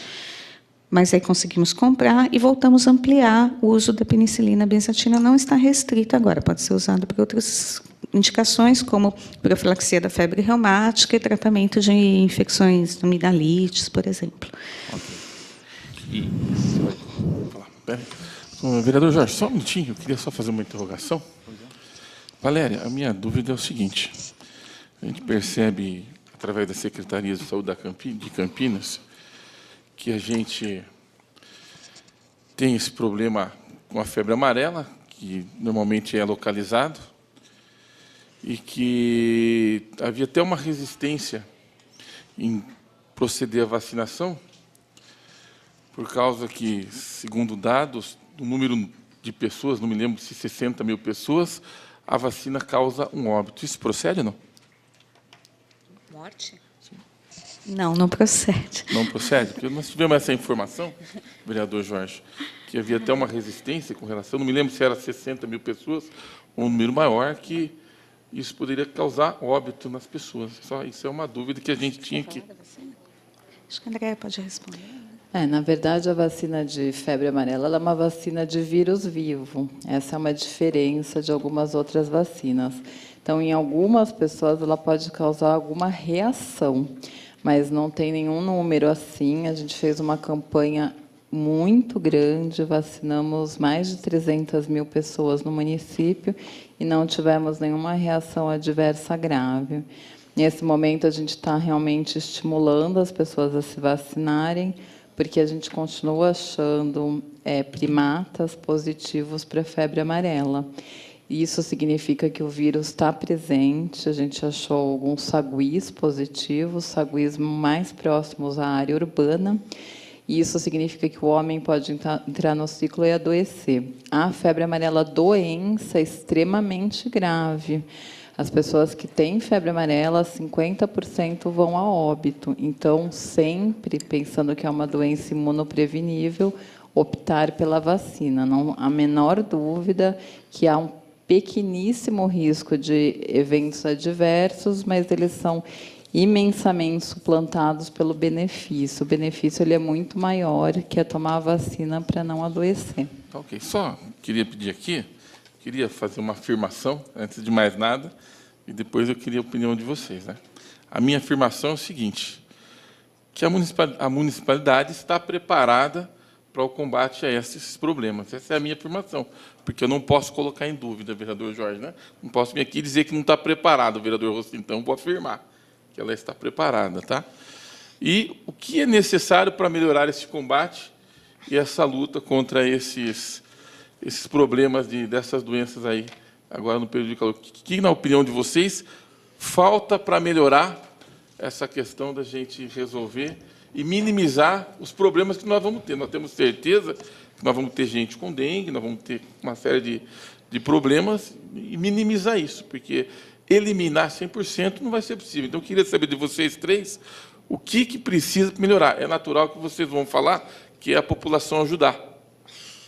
Mas aí conseguimos comprar e voltamos a ampliar o uso da penicilina benzatina, não está restrito agora, pode ser usado para outras indicações, como profilaxia da febre reumática e tratamento de infecções, amigdalites, por exemplo. Okay. Vereador Jorge, só um minutinho, eu queria só fazer uma interrogação. Valéria, a minha dúvida é o seguinte: a gente percebe, através da Secretaria de Saúde de Campinas, que a gente tem esse problema com a febre amarela, que normalmente é localizado, e que havia até uma resistência em proceder à vacinação, por causa que, segundo dados, o número de pessoas, não me lembro se 60 mil pessoas, a vacina causa um óbito. Isso procede ou não? Morte? Não, não procede. Não procede? Porque nós tivemos essa informação, vereador Jorge, que havia até uma resistência com relação, não me lembro se era 60 mil pessoas, ou um número maior, que isso poderia causar óbito nas pessoas. Isso é uma dúvida que a gente tinha que... Acho que a Andréia pode responder. Na verdade, a vacina de febre amarela ela é uma vacina de vírus vivo. Essa é uma diferença de algumas outras vacinas. Então, em algumas pessoas, ela pode causar alguma reação. mas não tem nenhum número assim. A gente fez uma campanha muito grande, vacinamos mais de 300 mil pessoas no município e não tivemos nenhuma reação adversa grave. Nesse momento, a gente está realmente estimulando as pessoas a se vacinarem, porque a gente continua achando primatas positivos para a febre amarela. Isso significa que o vírus está presente. A gente achou alguns saguis positivos, saguis mais próximos à área urbana. E isso significa que o homem pode entrar no ciclo e adoecer. A febre amarela, doença extremamente grave. As pessoas que têm febre amarela, 50% vão a óbito. Então, sempre pensando que é uma doença imunoprevenível, optar pela vacina. Não há a menor dúvida que há um pequeníssimo risco de eventos adversos, mas eles são imensamente suplantados pelo benefício. O benefício ele é muito maior que é tomar a vacina para não adoecer. Ok, só queria pedir aqui, queria fazer uma afirmação, antes de mais nada, e depois eu queria a opinião de vocês, né? A minha afirmação é o seguinte, que a municipalidade está preparada para o combate a esses problemas. Essa é a minha afirmação, porque eu não posso colocar em dúvida, vereador Jorge, né? Não posso vir aqui dizer que não está preparado, vereador Rossi, então vou afirmar que ela está preparada, tá? E o que é necessário para melhorar esse combate e essa luta contra esses problemas dessas doenças aí, agora no período de calor? O que, na opinião de vocês, falta para melhorar essa questão da gente resolver e minimizar os problemas que nós vamos ter? Nós temos certeza que nós vamos ter gente com dengue, nós vamos ter uma série de problemas, e minimizar isso, porque eliminar 100% não vai ser possível. Então, eu queria saber de vocês três o que precisa melhorar. É natural que vocês vão falar que é a população ajudar,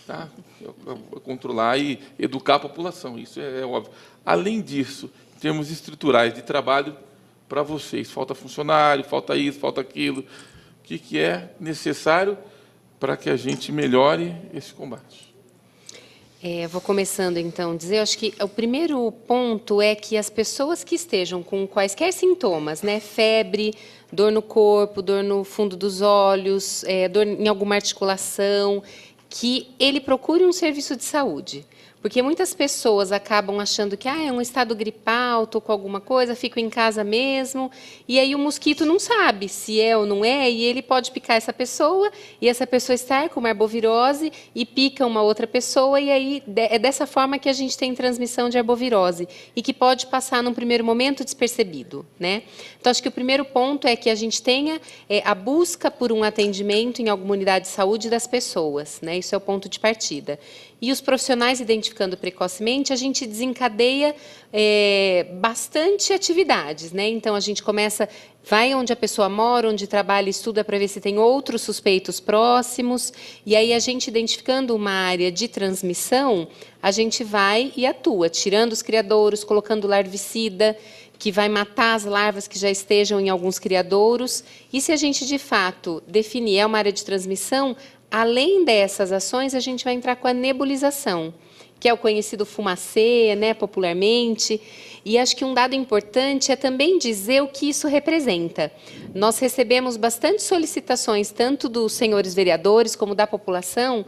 tá? Controlar e educar a população, isso é óbvio. Além disso, em termos estruturais de trabalho, para vocês, falta funcionário, falta isso, falta aquilo. O que é necessário para que a gente melhore esse combate? Vou começando, então, a dizer, eu acho que o primeiro ponto é que as pessoas que estejam com quaisquer sintomas, né, febre, dor no corpo, dor no fundo dos olhos, dor em alguma articulação, que ele procure um serviço de saúde. Porque muitas pessoas acabam achando que é um estado gripal, estou com alguma coisa, fico em casa mesmo, e aí o mosquito não sabe se é ou não é, e ele pode picar essa pessoa, e essa pessoa estar com uma arbovirose e pica uma outra pessoa, e aí é dessa forma que a gente tem transmissão de arbovirose, e que pode passar, num primeiro momento, despercebido, né? Então, acho que o primeiro ponto é que a gente tenha a busca por um atendimento em alguma unidade de saúde das pessoas, né? Isso é o ponto de partida. E os profissionais identificando precocemente, a gente desencadeia bastante atividades, né? Então, a gente começa, vai onde a pessoa mora, onde trabalha, estuda para ver se tem outros suspeitos próximos, e aí a gente identificando uma área de transmissão, a gente vai e atua, tirando os criadouros, colocando larvicida, que vai matar as larvas que já estejam em alguns criadouros, e se a gente, de fato, definir uma área de transmissão, além dessas ações, a gente vai entrar com a nebulização, que é o conhecido fumacê, né, popularmente. E acho que um dado importante é também dizer o que isso representa. Nós recebemos bastante solicitações, tanto dos senhores vereadores como da população.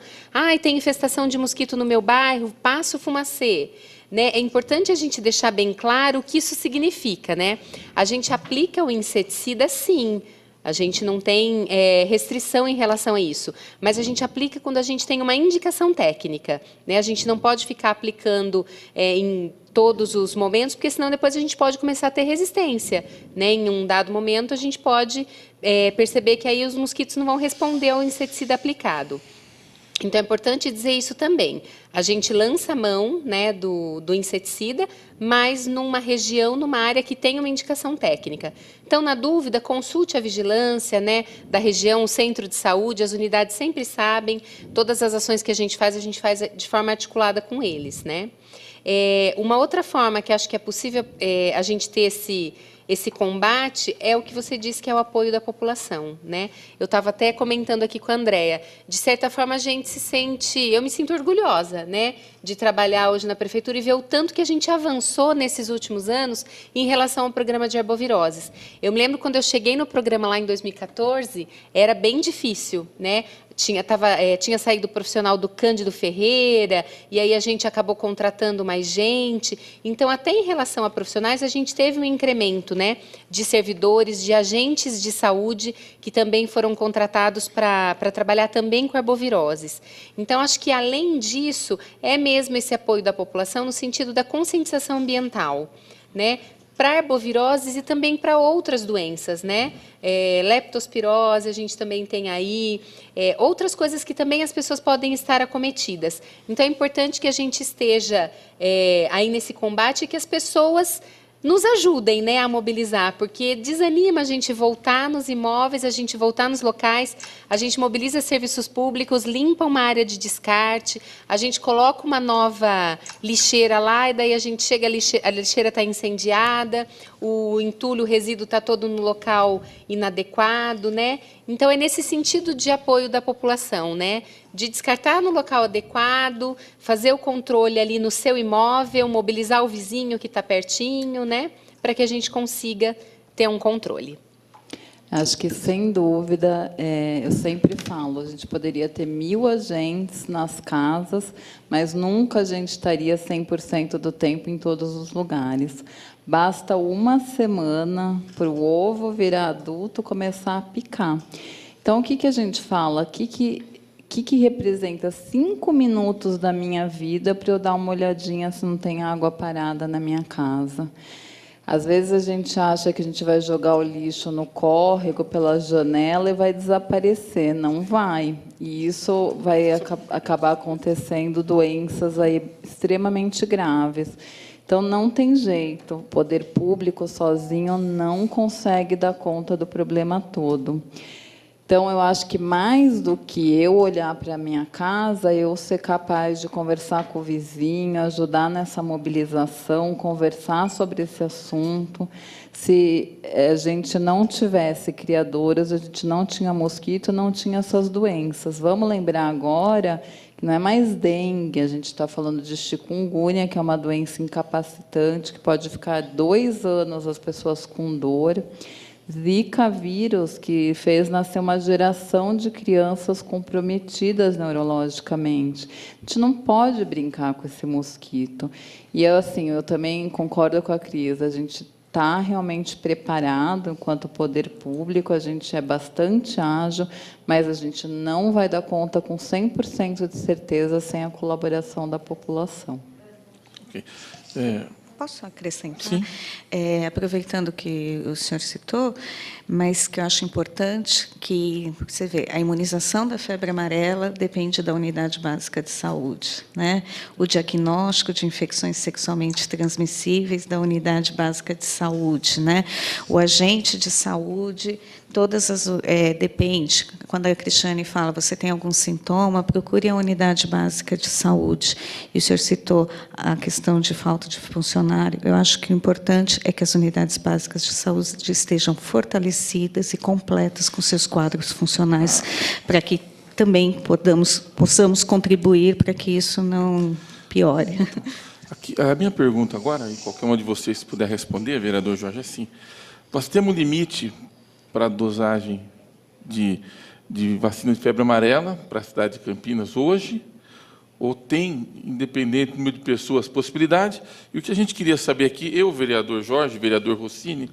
Tem infestação de mosquito no meu bairro, passa o fumacê. Né? É importante a gente deixar bem claro o que isso significa, né? A gente aplica o inseticida, sim. A gente não tem restrição em relação a isso, mas a gente aplica quando a gente tem uma indicação técnica, né? A gente não pode ficar aplicando em todos os momentos, porque senão depois a gente pode começar a ter resistência, né? Em um dado momento, a gente pode perceber que aí os mosquitos não vão responder ao inseticida aplicado. Então, é importante dizer isso também. A gente lança a mão, né, do inseticida, mas numa região, numa área que tem uma indicação técnica. Então, na dúvida, consulte a vigilância, né, da região, o centro de saúde, as unidades sempre sabem, todas as ações que a gente faz de forma articulada com eles, né? Uma outra forma que acho que é possível a gente ter esse combate é o que você disse que é o apoio da população, né? Eu estava até comentando aqui com a Andréia, de certa forma a gente se sente, eu me sinto orgulhosa, né, de trabalhar hoje na prefeitura e ver o tanto que a gente avançou nesses últimos anos em relação ao programa de arboviroses. Eu me lembro quando eu cheguei no programa lá em 2014, era bem difícil, né? Tinha saído o profissional do Cândido Ferreira, e aí a gente acabou contratando mais gente. Então, até em relação a profissionais, a gente teve um incremento, né, de servidores, de agentes de saúde, que também foram contratados para trabalhar também com arboviroses. Então, acho que, além disso, é mesmo esse apoio da população no sentido da conscientização ambiental, né? Para arboviroses e também para outras doenças, né? Leptospirose, a gente também tem aí, outras coisas que também as pessoas podem estar acometidas. Então, é importante que a gente esteja aí nesse combate e que as pessoas nos ajudem, né, a mobilizar, porque desanima a gente voltar nos imóveis, a gente voltar nos locais, a gente mobiliza serviços públicos, limpa uma área de descarte, a gente coloca uma nova lixeira lá, e daí a gente chega, a lixeira está incendiada, o entulho, o resíduo está todo no local inadequado, né? Então, é nesse sentido de apoio da população, né? De descartar no local adequado, fazer o controle ali no seu imóvel, mobilizar o vizinho que está pertinho, né? Para que a gente consiga ter um controle. Acho que, sem dúvida, eu sempre falo, a gente poderia ter 1000 agentes nas casas, mas nunca a gente estaria 100% do tempo em todos os lugares. Basta uma semana para o ovo virar adulto, começar a picar. Então, o que a gente fala? O que representa 5 minutos da minha vida para eu dar uma olhadinha se não tem água parada na minha casa? Às vezes a gente acha que a gente vai jogar o lixo no córrego, pela janela, e vai desaparecer. Não vai. E isso vai acabar acontecendo doenças aí extremamente graves. Então, não tem jeito. O poder público sozinho não consegue dar conta do problema todo. Então, eu acho que, mais do que eu olhar para a minha casa, eu ser capaz de conversar com o vizinho, ajudar nessa mobilização, conversar sobre esse assunto. Se a gente não tivesse criadoras, a gente não tinha mosquito, não tinha essas doenças. Vamos lembrar agora que não é mais dengue, a gente está falando de chikungunya, que é uma doença incapacitante, que pode ficar 2 anos as pessoas com dor. Zika vírus, que fez nascer uma geração de crianças comprometidas neurologicamente. A gente não pode brincar com esse mosquito. E eu também concordo com a Cris, a gente está realmente preparado enquanto poder público, a gente é bastante ágil, mas a gente não vai dar conta com 100% de certeza sem a colaboração da população. Ok. Posso acrescentar? Sim. Aproveitando que o senhor citou, mas que eu acho importante que, você vê, a imunização da febre amarela depende da unidade básica de saúde, né? O diagnóstico de infecções sexualmente transmissíveis da unidade básica de saúde, né? O agente de saúde, depende. Quando a Cristiane fala, você tem algum sintoma, procure a unidade básica de saúde. E o senhor citou a questão de falta de funcionário. Eu acho que o importante é que as unidades básicas de saúde estejam fortalecidas e completas com seus quadros funcionais, para que também possamos contribuir para que isso não piore. Aqui, a minha pergunta agora, e qualquer um de vocês puder responder, vereador Jorge, é assim: nós temos um limite para a dosagem de vacina de febre amarela para a cidade de Campinas hoje? Ou tem, independente do número de pessoas, possibilidade? E o que a gente queria saber aqui, eu, vereador Jorge, vereador Rossini,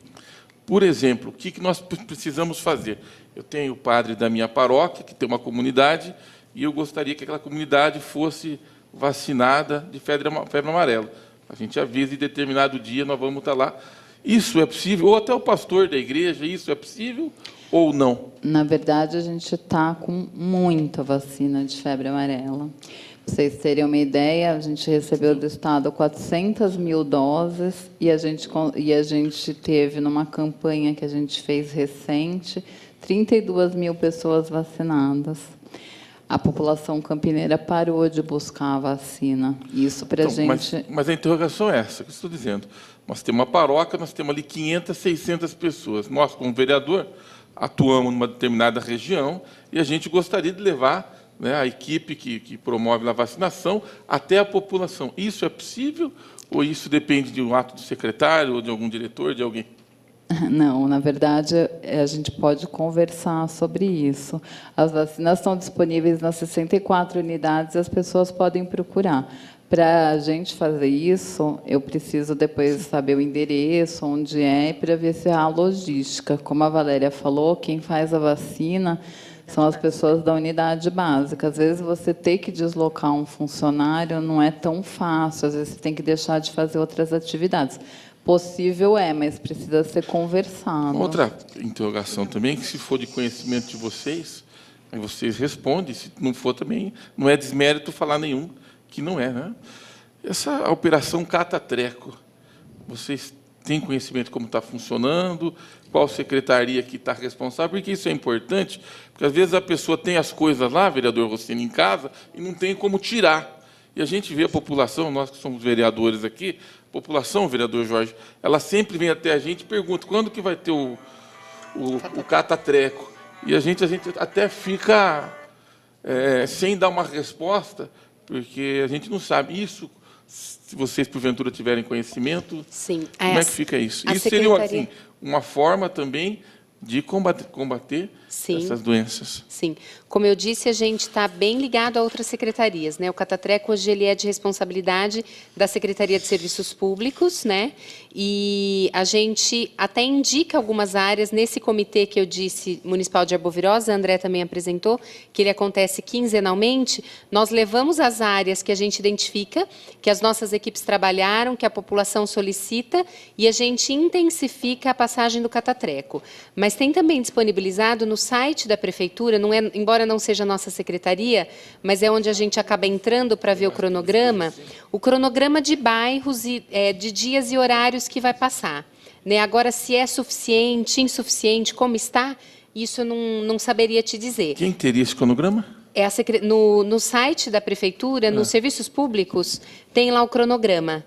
por exemplo, o que nós precisamos fazer? Eu tenho o padre da minha paróquia, que tem uma comunidade, e eu gostaria que aquela comunidade fosse vacinada de febre amarela. A gente avisa, em determinado dia nós vamos estar lá. Isso é possível? Ou até o pastor da igreja, isso é possível ou não? Na verdade, a gente está com muita vacina de febre amarela. Para vocês terem uma ideia, a gente recebeu do Estado 400 mil doses e a gente teve, numa campanha que a gente fez recente, 32 mil pessoas vacinadas. a população campineira parou de buscar a vacina. Isso para a gente... Mas a interrogação é essa que eu estou dizendo. Nós temos uma paróquia, nós temos ali 500, 600 pessoas. Nós, como vereador, atuamos numa determinada região e a gente gostaria de levar, né, a equipe que promove a vacinação até a população. Isso é possível ou isso depende de um ato do secretário ou de algum diretor, de alguém? Não, na verdade, a gente pode conversar sobre isso. As vacinas estão disponíveis nas 64 unidades, as pessoas podem procurar. Para a gente fazer isso, eu preciso depois saber o endereço, onde é, para ver se há logística. Como a Valéria falou, quem faz a vacina são as pessoas da unidade básica. Às vezes, você ter que deslocar um funcionário não é tão fácil, às vezes, você tem que deixar de fazer outras atividades. Possível é, mas precisa ser conversado. Outra interrogação também, que se for de conhecimento de vocês, aí vocês respondem, se não for também, não é desmérito falar nenhum, que não é, né? Essa operação Catatreco, vocês têm conhecimento de como está funcionando, qual secretaria que está responsável, porque isso é importante, porque às vezes a pessoa tem as coisas lá, vereador Rossini, em casa, e não tem como tirar. E a gente vê a população, nós que somos vereadores aqui, a população, vereador Jorge, ela sempre vem até a gente e pergunta quando que vai ter o Catatreco. E a gente até fica sem dar uma resposta, porque a gente não sabe. Isso, se vocês, porventura, tiverem conhecimento, sim, como é que fica isso? Isso secretaria... seria assim, uma forma também de combater sim, essas doenças. Sim. Como eu disse, a gente está bem ligado a outras secretarias, né? O Catatreco hoje ele é de responsabilidade da Secretaria de Serviços Públicos, né? E a gente até indica algumas áreas nesse comitê que eu disse, municipal de arbovirose, a André também apresentou, que ele acontece quinzenalmente. Nós levamos as áreas que a gente identifica, que as nossas equipes trabalharam, que a população solicita, e a gente intensifica a passagem do Catatreco. Mas tem também disponibilizado no site da prefeitura, não é, embora não seja a nossa secretaria, mas é onde a gente acaba entrando para ver o cronograma de bairros e de dias e horários que vai passar, né? Agora, se é suficiente, insuficiente, como está, isso eu não saberia te dizer. Quem teria esse cronograma? No site da prefeitura, nos serviços públicos, tem lá o cronograma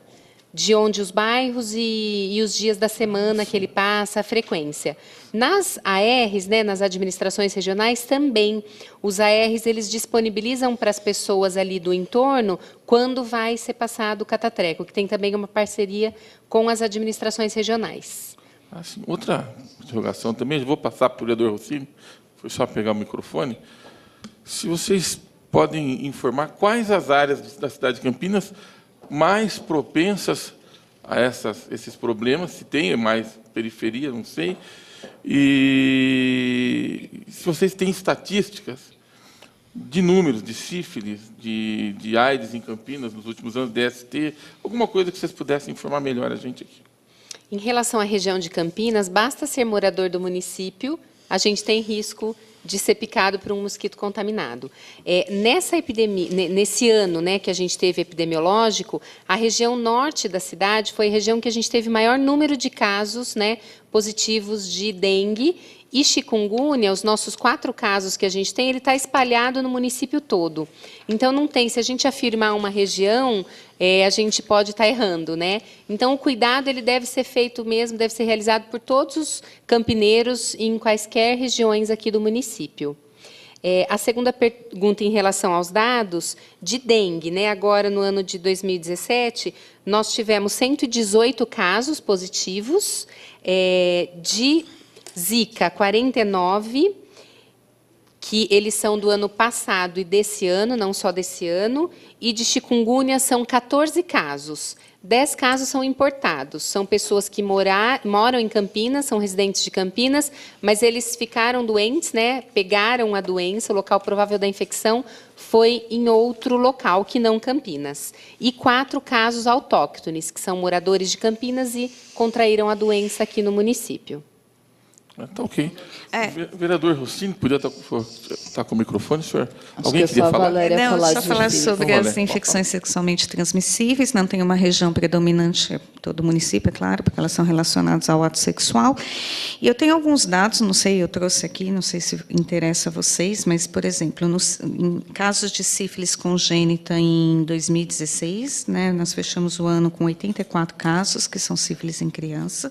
de onde os bairros e os dias da semana que ele passa, a frequência. Nas ARs, né, nas administrações regionais, também, os ARs eles disponibilizam para as pessoas ali do entorno quando vai ser passado o Catatreco, que tem também uma parceria com as administrações regionais. Assim, outra interrogação também, vou passar para o vereador Rossini, foi só pegar o microfone. Se vocês podem informar quais as áreas da cidade de Campinas mais propensas a esses problemas, se tem mais periferia, não sei, e se vocês têm estatísticas de números de sífilis, de AIDS em Campinas nos últimos anos, DST, alguma coisa que vocês pudessem informar melhor a gente aqui. Em relação à região de Campinas, basta ser morador do município, a gente tem risco de ser picado por um mosquito contaminado. Nessa epidemia, nesse ano, né, que a gente teve epidemiológico, a região norte da cidade foi a região que a gente teve maior número de casos, né, positivos de dengue e chikungunya. Os nossos 4 casos que a gente tem, ele está espalhado no município todo. Então, não tem, se a gente afirmar uma região, a gente pode estar errando, né? Então, o cuidado ele deve ser feito mesmo, deve ser realizado por todos os campineiros em quaisquer regiões aqui do município. A segunda pergunta em relação aos dados de dengue, né? Agora, no ano de 2017, nós tivemos 118 casos positivos, de Zika, 49, que eles são do ano passado e desse ano, não só desse ano, e de chikungunya são 14 casos. 10 casos são importados, são pessoas que moram em Campinas, são residentes de Campinas, mas eles ficaram doentes, né? Pegaram a doença, o local provável da infecção foi em outro local que não Campinas. E 4 casos autóctones, que são moradores de Campinas e contraíram a doença aqui no município. Está ok. O vereador Rossini, podia estar com o microfone, senhor? Acho Alguém queria falar? Não, só falar sobre as infecções sexualmente transmissíveis. Não tem uma região predominante todo o município, é claro, porque elas são relacionadas ao ato sexual. E eu tenho alguns dados, não sei, eu trouxe aqui, não sei se interessa a vocês, mas, por exemplo, em casos de sífilis congênita em 2016, né, nós fechamos o ano com 84 casos, que são sífilis em criança,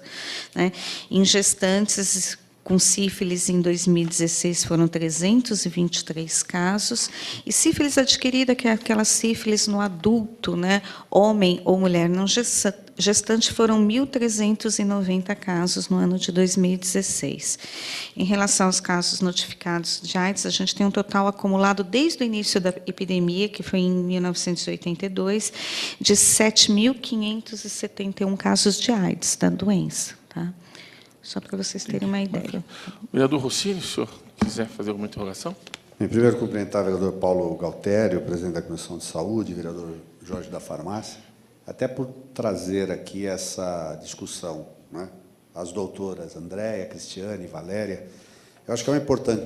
né. Em gestantes com sífilis, em 2016, foram 323 casos. E sífilis adquirida, que é aquela sífilis no adulto, né, homem ou mulher não gestante, foram 1.390 casos no ano de 2016. Em relação aos casos notificados de AIDS, a gente tem um total acumulado desde o início da epidemia, que foi em 1982, de 7.571 casos de AIDS, da doença. Tá? Só para vocês terem uma ideia. Vereador Rossini, se o senhor quiser fazer alguma interrogação. Em primeiro, cumprimentar o vereador Paulo Galtério, presidente da Comissão de Saúde, vereador Jorge da Farmácia, até por trazer aqui essa discussão, né? As doutoras Andréia, Cristiane, Valéria. Eu acho que é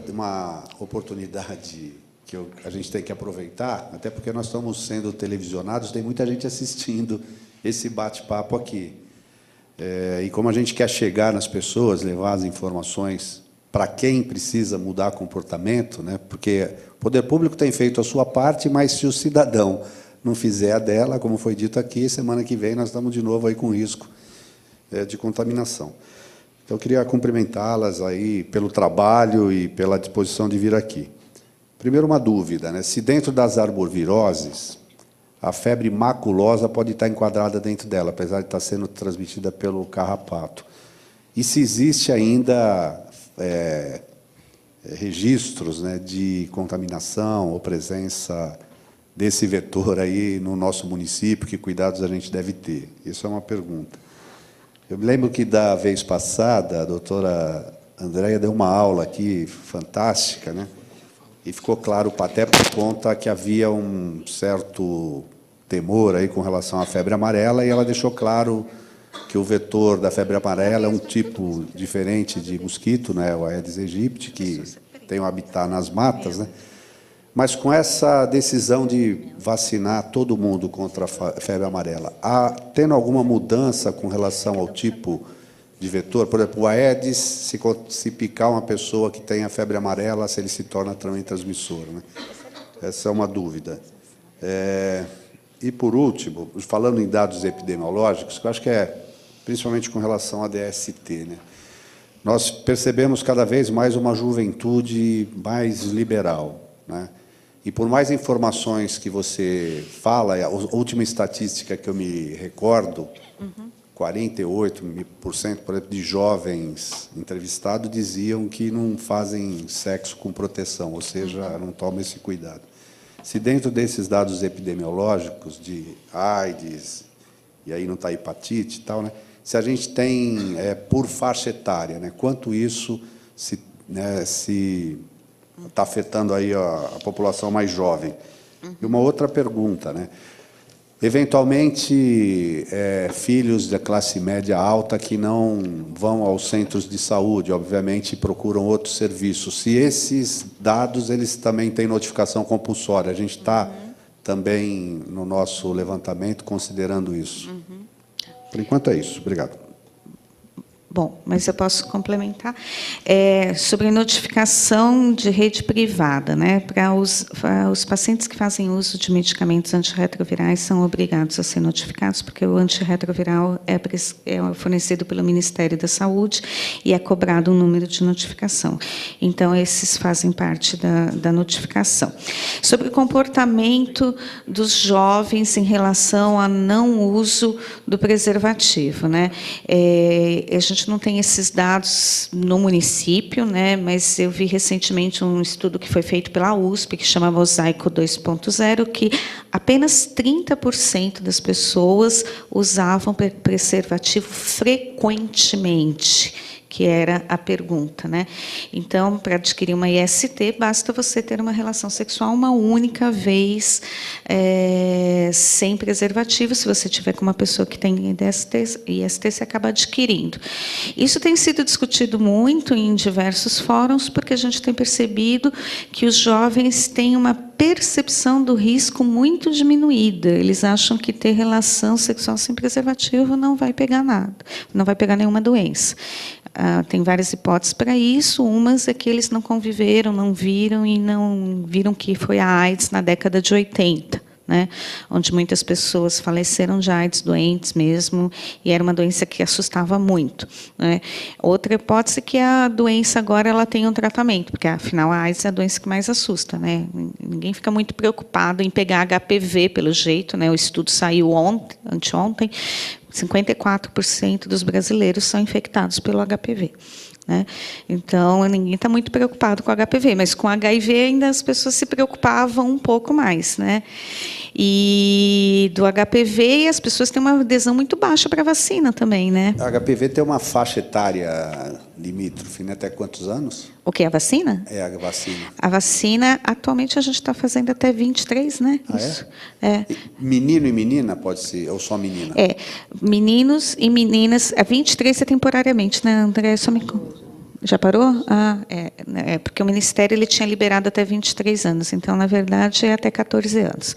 uma oportunidade que a gente tem que aproveitar, até porque nós estamos sendo televisionados, tem muita gente assistindo esse bate-papo aqui. E como a gente quer chegar nas pessoas, levar as informações para quem precisa mudar comportamento, né? Porque o poder público tem feito a sua parte, mas se o cidadão não fizer a dela, como foi dito aqui, semana que vem nós estamos de novo aí com risco de contaminação. Então, eu queria cumprimentá-las aí pelo trabalho e pela disposição de vir aqui. Primeiro, uma dúvida, né? Se dentro das arboviroses, a febre maculosa pode estar enquadrada dentro dela, apesar de estar sendo transmitida pelo carrapato. E se existe ainda registros, né, de contaminação ou presença desse vetor aí no nosso município, que cuidados a gente deve ter? Isso é uma pergunta. Eu me lembro que, da vez passada, a doutora Andréia deu uma aula aqui fantástica, né? E ficou claro, até por conta que havia um certo temor aí com relação à febre amarela, e ela deixou claro que o vetor da febre amarela é um tipo diferente de mosquito, né, o Aedes aegypti, que tem um habitat nas matas, né? Mas com essa decisão de vacinar todo mundo contra a febre amarela, tendo alguma mudança com relação ao tipo de vetor? Por exemplo, o Aedes, se picar uma pessoa que tem a febre amarela, se ele se torna também transmissor, né? Essa é uma dúvida. E, por último, falando em dados epidemiológicos, que eu acho que principalmente com relação à DST, né? Nós percebemos cada vez mais uma juventude mais liberal, né? E, por mais informações que você fala, a última estatística que eu me recordo, 48%, por exemplo, de jovens entrevistados diziam que não fazem sexo com proteção, ou seja, não tomam esse cuidado. Se dentro desses dados epidemiológicos de AIDS, e aí não está hepatite e tal, né, se a gente tem, por faixa etária, né, quanto isso se está afetando aí a população mais jovem. E uma outra pergunta, né? Eventualmente, filhos da classe média alta que não vão aos centros de saúde, obviamente, procuram outros serviços. Se esses dados, eles também têm notificação compulsória, a gente está também, no nosso levantamento, considerando isso. Por enquanto é isso. Obrigado. Bom, mas eu posso complementar. Sobre notificação de rede privada, né? Para os pacientes que fazem uso de medicamentos antirretrovirais são obrigados a ser notificados, porque o antirretroviral é fornecido pelo Ministério da Saúde e é cobrado um número de notificação. Então, esses fazem parte da notificação. Sobre o comportamento dos jovens em relação ao não uso do preservativo, né? A gente não tem esses dados no município, né, mas eu vi recentemente um estudo que foi feito pela USP, que chama Mosaico 2.0, que apenas 30% das pessoas usavam preservativo frequentemente. que era a pergunta, né? Então, para adquirir uma IST, basta você ter uma relação sexual uma única vez, sem preservativo. Se você tiver com uma pessoa que tem IST, você acaba adquirindo. Isso tem sido discutido muito em diversos fóruns, porque a gente tem percebido que os jovens têm uma percepção do risco muito diminuída. Eles acham que ter relação sexual sem preservativo não vai pegar nada, não vai pegar nenhuma doença. Tem várias hipóteses para isso. Umas é que eles não conviveram, não viram que foi a AIDS na década de 80. Né, onde muitas pessoas faleceram de AIDS, doentes mesmo, e era uma doença que assustava muito. Né. Outra hipótese é que a doença agora ela tem um tratamento, porque, afinal, a AIDS é a doença que mais assusta. Né. Ninguém fica muito preocupado em pegar HPV, pelo jeito. Né. O estudo saiu anteontem, 54% dos brasileiros são infectados pelo HPV. Né? Então, ninguém está muito preocupado com HPV, mas com HIV ainda as pessoas se preocupavam um pouco mais. Né? E do HPV, as pessoas têm uma adesão muito baixa para a vacina também. Né? A HPV tem uma faixa etária limítrofe, né? Até quantos anos? O que, a vacina? É, a vacina. A vacina, atualmente, a gente está fazendo até 23, né? Ah, isso. É? Menino e menina, pode ser, ou só menina? Meninos e meninas, a 23 é temporariamente, né, André? Já parou? Porque o Ministério ele tinha liberado até 23 anos, então, na verdade, é até 14 anos.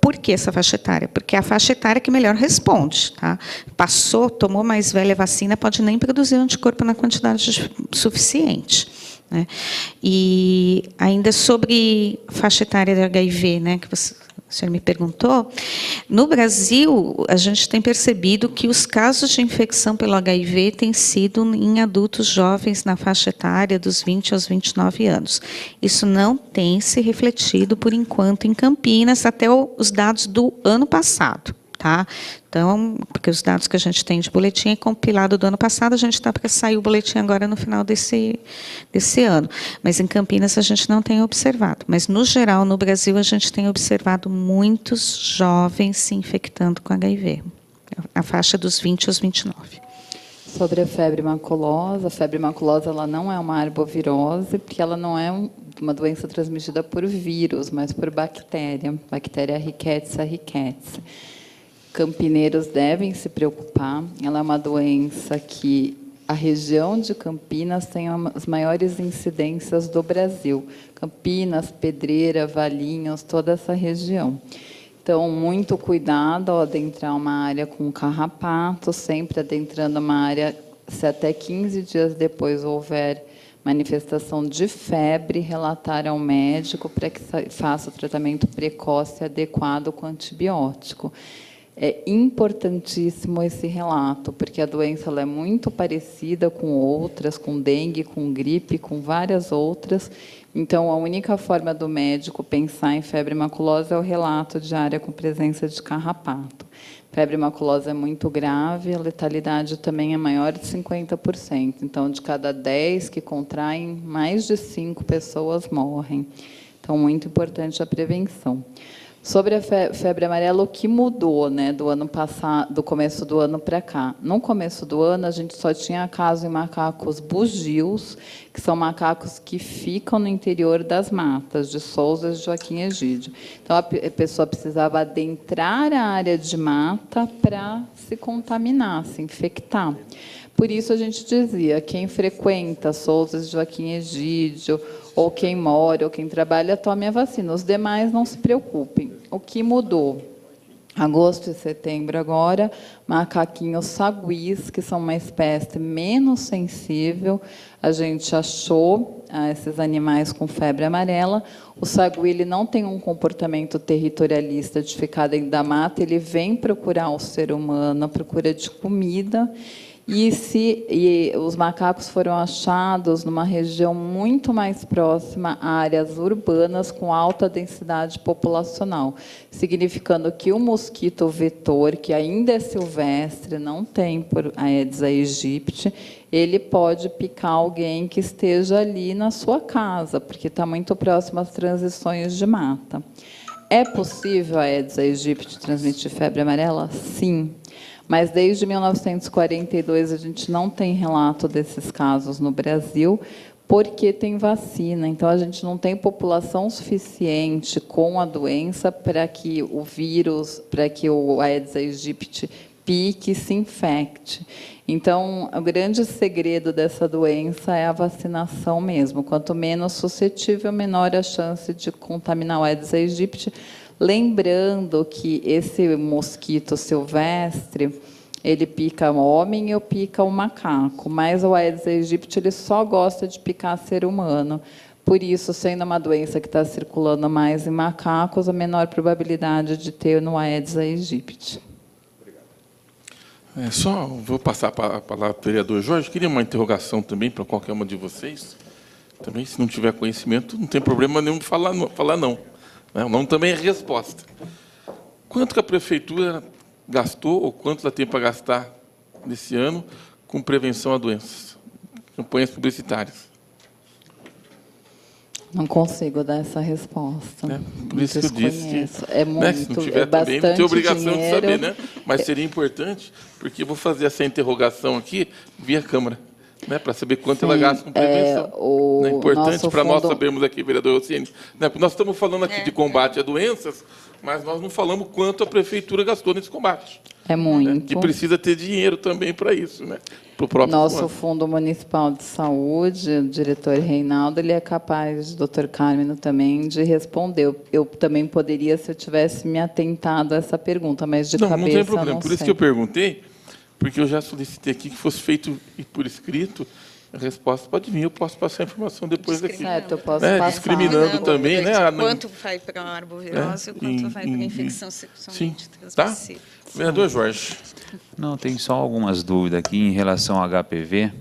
Por que essa faixa etária? Porque é a faixa etária que melhor responde. Tá? Tomou mais velha vacina, pode nem produzir anticorpo na quantidade suficiente. Né? E ainda sobre faixa etária de HIV, né, que o senhor me perguntou, no Brasil, a gente tem percebido que os casos de infecção pelo HIV têm sido em adultos jovens na faixa etária dos 20 aos 29 anos. Isso não tem se refletido, por enquanto, em Campinas, até os dados do ano passado. Tá? Então, porque os dados que a gente tem de boletim é compilado do ano passado, a gente está para sair o boletim agora no final desse ano. Mas em Campinas a gente não tem observado. Mas, no geral, no Brasil, a gente tem observado muitos jovens se infectando com HIV, a faixa dos 20 aos 29. Sobre a febre maculosa ela não é uma arbovirose, porque ela não é uma doença transmitida por vírus, mas por bactéria Rickettsia rickettsii. Campineiros devem se preocupar. Ela é uma doença que a região de Campinas tem as maiores incidências do Brasil. Campinas, Pedreira, Valinhos, toda essa região. Então, muito cuidado ao adentrar uma área com carrapato, sempre adentrando uma área, se até 15 dias depois houver manifestação de febre, relatar ao médico para que faça o tratamento precoce e adequado com antibiótico. É importantíssimo esse relato, porque a doença ela é muito parecida com outras, com dengue, com gripe, com várias outras. Então, a única forma do médico pensar em febre maculosa é o relato de área com presença de carrapato. Febre maculosa é muito grave, a letalidade também é maior de 50%. Então, de cada 10 que contraem, mais de 5 pessoas morrem. Então, muito importante a prevenção. Sobre a febre amarela, o que mudou, né, do ano passado, do começo do ano para cá? No começo do ano, a gente só tinha caso em macacos bugios, que são macacos que ficam no interior das matas, de Souza e Joaquim Egídio. Então, a pessoa precisava adentrar a área de mata para se contaminar, se infectar. Por isso, a gente dizia, quem frequenta Souza e Joaquim Egídio, ou quem mora, ou quem trabalha, tome a vacina. Os demais não se preocupem. O que mudou? Agosto e setembro agora, macaquinhos saguis, que são uma espécie menos sensível. A gente achou esses animais com febre amarela. O sagui ele não tem um comportamento territorialista de ficar dentro da mata, ele vem procurar o ser humano à procura de comida. E os macacos foram achados numa região muito mais próxima a áreas urbanas com alta densidade populacional, significando que o mosquito vetor, que ainda é silvestre, não tem por Aedes aegypti, ele pode picar alguém que esteja ali na sua casa, porque está muito próximo às transições de mata. É possível a Aedes aegypti transmitir febre amarela? Sim. Mas, desde 1942, a gente não tem relato desses casos no Brasil, porque tem vacina. Então, a gente não tem população suficiente com a doença para que o vírus, para que o Aedes aegypti pique e se infecte. Então, o grande segredo dessa doença é a vacinação mesmo. Quanto menos suscetível, menor a chance de contaminar o Aedes aegypti. Lembrando que esse mosquito silvestre, ele pica o homem ou pica o macaco, mas o Aedes aegypti ele só gosta de picar ser humano. Por isso, sendo uma doença que está circulando mais em macacos, a menor probabilidade de ter no Aedes aegypti. Só vou passar a palavra para o vereador Jorge. Queria uma interrogação também para qualquer uma de vocês. Também, se não tiver conhecimento, não tem problema nenhum de falar não. Não também é resposta. Quanto que a prefeitura gastou ou quanto ela tem para gastar nesse ano com prevenção a doenças? Campanhas publicitárias. Não consigo dar essa resposta. Por isso que eu disse que, é muito, se não tiver também, não tem obrigação de saber, né? Mas seria importante, porque eu vou fazer essa interrogação aqui via Câmara, né, para saber quanto ela gasta com prevenção. É importante para nós sabermos aqui, vereador Rossini, né, porque nós estamos falando aqui de combate a doenças, mas nós não falamos quanto a prefeitura gastou nesse combate. É muito. Né, que precisa ter dinheiro também para isso, né? Pro próprio Nosso Fundo Municipal de Saúde, o diretor Reinaldo, ele é capaz, doutor Carmino também, de responder. Eu também poderia, se eu tivesse me atentado a essa pergunta, mas de cabeça não tem problema. não Por isso sei. que eu perguntei, porque eu já solicitei aqui que fosse feito por escrito. A resposta pode vir, eu posso passar a informação depois aqui. Certo, eu posso passar. Discriminando também, né? Quanto vai para a arbovirose e quanto vai para a infecção sexualmente transmissível. Vereador Jorge. Não, tem só algumas dúvidas aqui em relação ao HPV.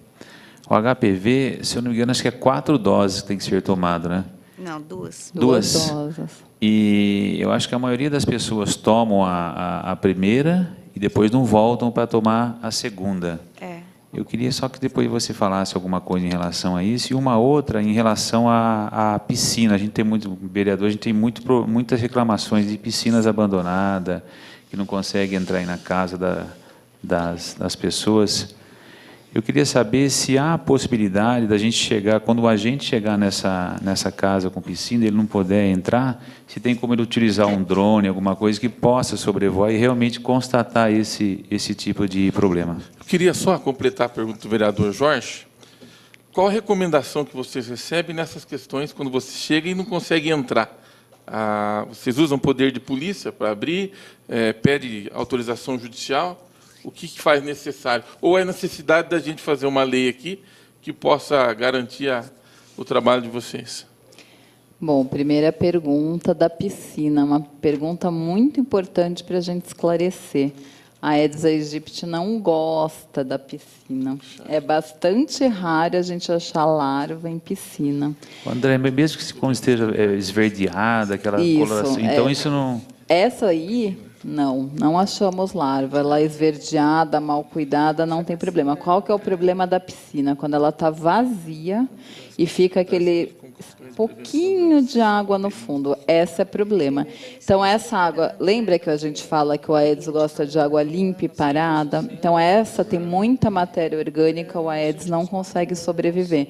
O HPV, se eu não me engano, acho que é 4 doses que tem que ser tomado, né? Não, 2. 2 doses. E eu acho que a maioria das pessoas tomam a primeira e depois não voltam para tomar a segunda. Eu queria só que depois você falasse alguma coisa em relação a isso e uma outra em relação à piscina. A gente tem muito, vereador, a gente tem muitas reclamações de piscinas abandonadas, que não conseguem entrar aí na casa das pessoas. Eu queria saber se há a possibilidade da gente chegar, quando a gente chegar nessa casa com piscina, ele não puder entrar, se tem como ele utilizar um drone, alguma coisa que possa sobrevoar e realmente constatar esse tipo de problema. Eu queria só completar a pergunta do vereador Jorge. Qual a recomendação que vocês recebem nessas questões quando você chega e não consegue entrar? Vocês usam poder de polícia para abrir, pede autorização judicial? O que faz necessário? Ou é necessidade da gente fazer uma lei aqui que possa garantir o trabalho de vocês? Bom, primeira pergunta da piscina, uma pergunta muito importante para a gente esclarecer. A Aedes aegypti não gosta da piscina. É bastante raro a gente achar larva em piscina. André, mesmo que quando esteja esverdeada, aquela coloração, então isso não... Essa aí... Não achamos larva. Ela é esverdeada, mal cuidada, não tem problema. Qual que é o problema da piscina? Quando ela está vazia e fica aquele pouquinho de água no fundo. Esse é o problema. Então, essa água... Lembra que a gente fala que o Aedes gosta de água limpa e parada? Então, essa tem muita matéria orgânica, o Aedes não consegue sobreviver.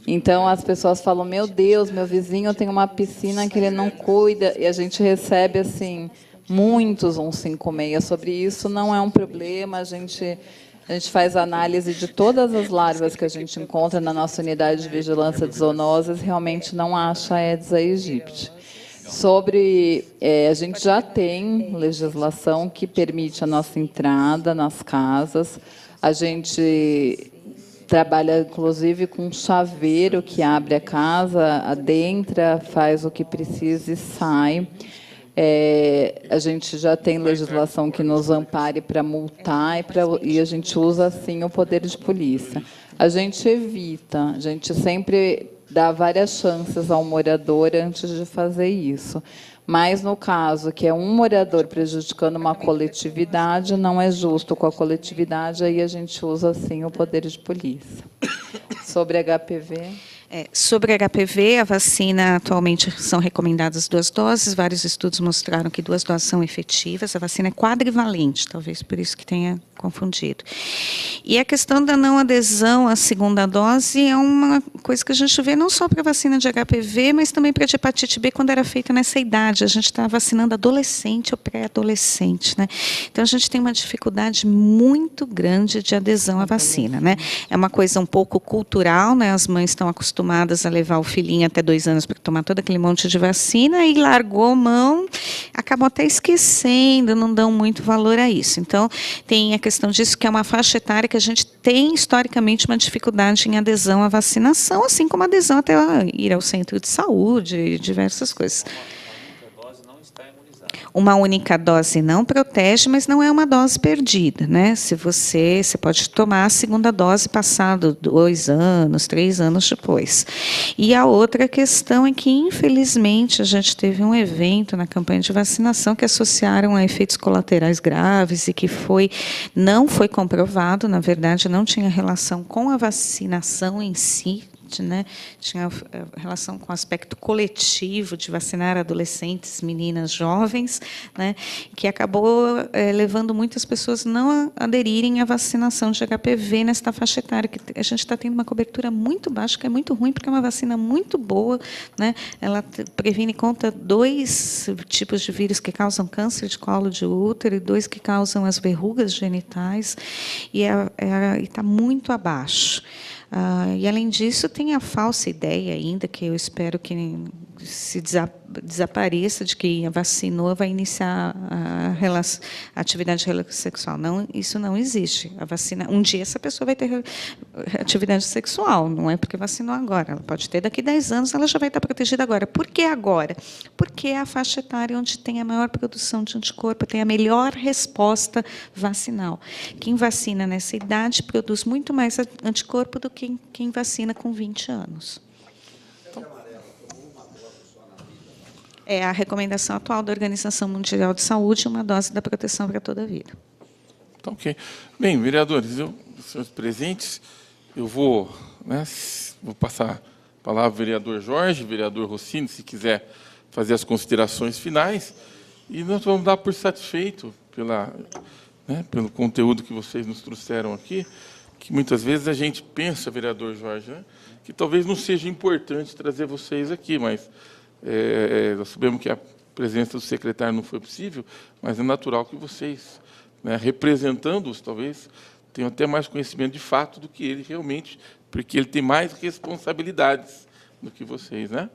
Então, as pessoas falam, meu Deus, meu vizinho tem uma piscina que ele não cuida, e a gente recebe, assim... muitos 156 sobre isso, não é um problema, a gente faz análise de todas as larvas que a gente encontra na nossa unidade de vigilância de zoonoses, realmente não acha Aedes aegypti. A gente já tem legislação que permite a nossa entrada nas casas, a gente trabalha, inclusive, com um chaveiro que abre a casa, adentra, faz o que precisa e sai. A gente já tem legislação que nos ampare para multar e a gente usa, assim, o poder de polícia. A gente evita, a gente sempre dá várias chances ao morador antes de fazer isso. Mas, no caso que é um morador prejudicando uma coletividade, não é justo com a coletividade, aí a gente usa, sim, o poder de polícia. Sobre HPV... Sobre HPV, a vacina, atualmente são recomendadas 2 doses, vários estudos mostraram que 2 doses são efetivas, a vacina é quadrivalente, talvez por isso que tenha confundido. E a questão da não adesão à segunda dose é uma coisa que a gente vê não só para a vacina de HPV, mas também para a de hepatite B, quando era feita nessa idade. A gente está vacinando adolescente ou pré-adolescente, né? Então, a gente tem uma dificuldade muito grande de adesão à vacina, né? É uma coisa um pouco cultural, né? As mães estão acostumadas a levar o filhinho até 2 anos para tomar todo aquele monte de vacina e largou mão, acabam até esquecendo, não dão muito valor a isso. Então, tem a questão disso, que é uma faixa etária que a gente tem, historicamente, uma dificuldade em adesão à vacinação, assim como adesão até ir ao centro de saúde, diversas coisas. Uma única dose não protege, mas não é uma dose perdida, né? Se você pode tomar a segunda dose passado 2 anos, 3 anos depois. E a outra questão é que, infelizmente, a gente teve um evento na campanha de vacinação que associaram a efeitos colaterais graves e que não foi comprovado, na verdade, não tinha relação com a vacinação em si, né? Tinha relação com o aspecto coletivo de vacinar adolescentes, meninas jovens, né? Que acabou levando muitas pessoas não a aderirem à vacinação de HPV nesta faixa etária, que a gente está tendo uma cobertura muito baixa, que é muito ruim, porque é uma vacina muito boa, né? Ela previne contra 2 tipos de vírus que causam câncer de colo de útero e 2 que causam as verrugas genitais, e está muito abaixo. E, além disso, tem a falsa ideia ainda, que eu espero que se desapareça, de que vacinou vai iniciar a atividade sexual. Não, isso não existe. A vacina, um dia essa pessoa vai ter atividade sexual, não é porque vacinou agora. Ela pode ter daqui 10 anos, ela já vai estar protegida agora. Por que agora? Porque é a faixa etária onde tem a maior produção de anticorpo, tem a melhor resposta vacinal. Quem vacina nessa idade produz muito mais anticorpo do que quem vacina com 20 anos. É a recomendação atual da Organização Mundial de Saúde, uma dose da proteção para toda a vida. Tá, ok. Bem, vereadores, senhores presentes, eu vou passar a palavra ao vereador Jorge, vereador Rossini, se quiser fazer as considerações finais, e nós vamos dar por satisfeito pelo conteúdo que vocês nos trouxeram aqui, que muitas vezes a gente pensa, vereador Jorge, que talvez não seja importante trazer vocês aqui, mas nós sabemos que a presença do secretário não foi possível, mas é natural que vocês, representando-os, talvez, tenham até mais conhecimento de fato do que ele realmente, porque ele tem mais responsabilidades do que vocês, né?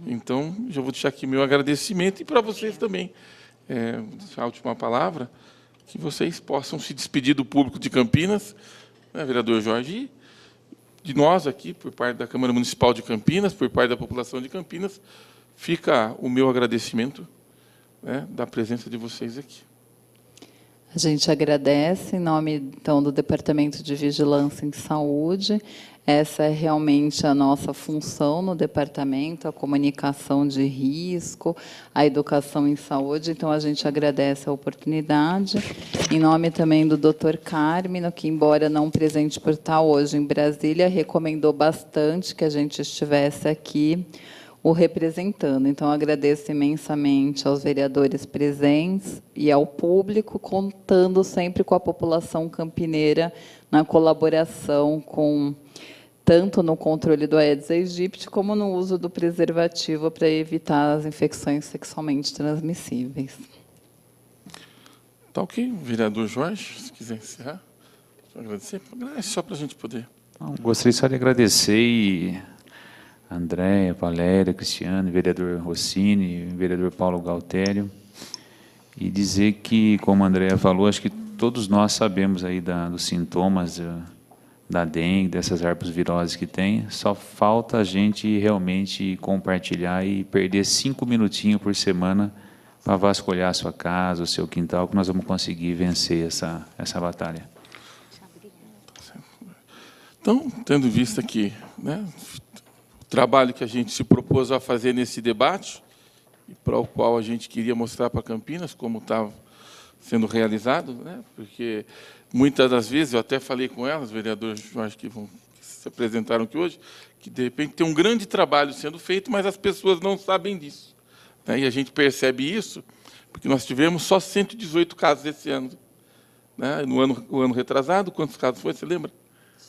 Então, já vou deixar aqui meu agradecimento e para vocês também, vou deixar a última palavra, que vocês possam se despedir do público de Campinas, né, vereador Jorge, e de nós aqui, por parte da Câmara Municipal de Campinas, por parte da população de Campinas, fica o meu agradecimento, da presença de vocês aqui. A gente agradece, em nome, então, do Departamento de Vigilância em Saúde. Essa é realmente a nossa função no departamento, a comunicação de risco, a educação em saúde. Então, a gente agradece a oportunidade. Em nome também do Dr. Carmino, que, embora não presente por estar hoje em Brasília, recomendou bastante que a gente estivesse aqui o representando. Então, agradeço imensamente aos vereadores presentes e ao público, contando sempre com a população campineira na colaboração tanto no controle do Aedes aegypti, como no uso do preservativo para evitar as infecções sexualmente transmissíveis. Tá ok, vereador Jorge, se quiser encerrar, agradecer, só para a gente poder. Gostaria só de agradecer a Andréia, Valéria, Cristiane, vereador Rossini, vereador Paulo Galtério, e dizer que, como a Andréia falou, acho que todos nós sabemos aí dos sintomas da dengue, dessas herpesviroses que tem, só falta a gente realmente compartilhar e perder 5 minutinhos por semana para vasculhar a sua casa, o seu quintal, que nós vamos conseguir vencer essa batalha. Então, tendo visto aqui, o trabalho que a gente se propôs a fazer nesse debate, e para o qual a gente queria mostrar para Campinas como estava sendo realizado, porque muitas das vezes, eu até falei com elas, vereadores, eu acho que se apresentaram aqui hoje, que, de repente, tem um grande trabalho sendo feito, mas as pessoas não sabem disso, né? E a gente percebe isso porque nós tivemos só 118 casos esse ano, né? O ano retrasado, quantos casos foi, você lembra?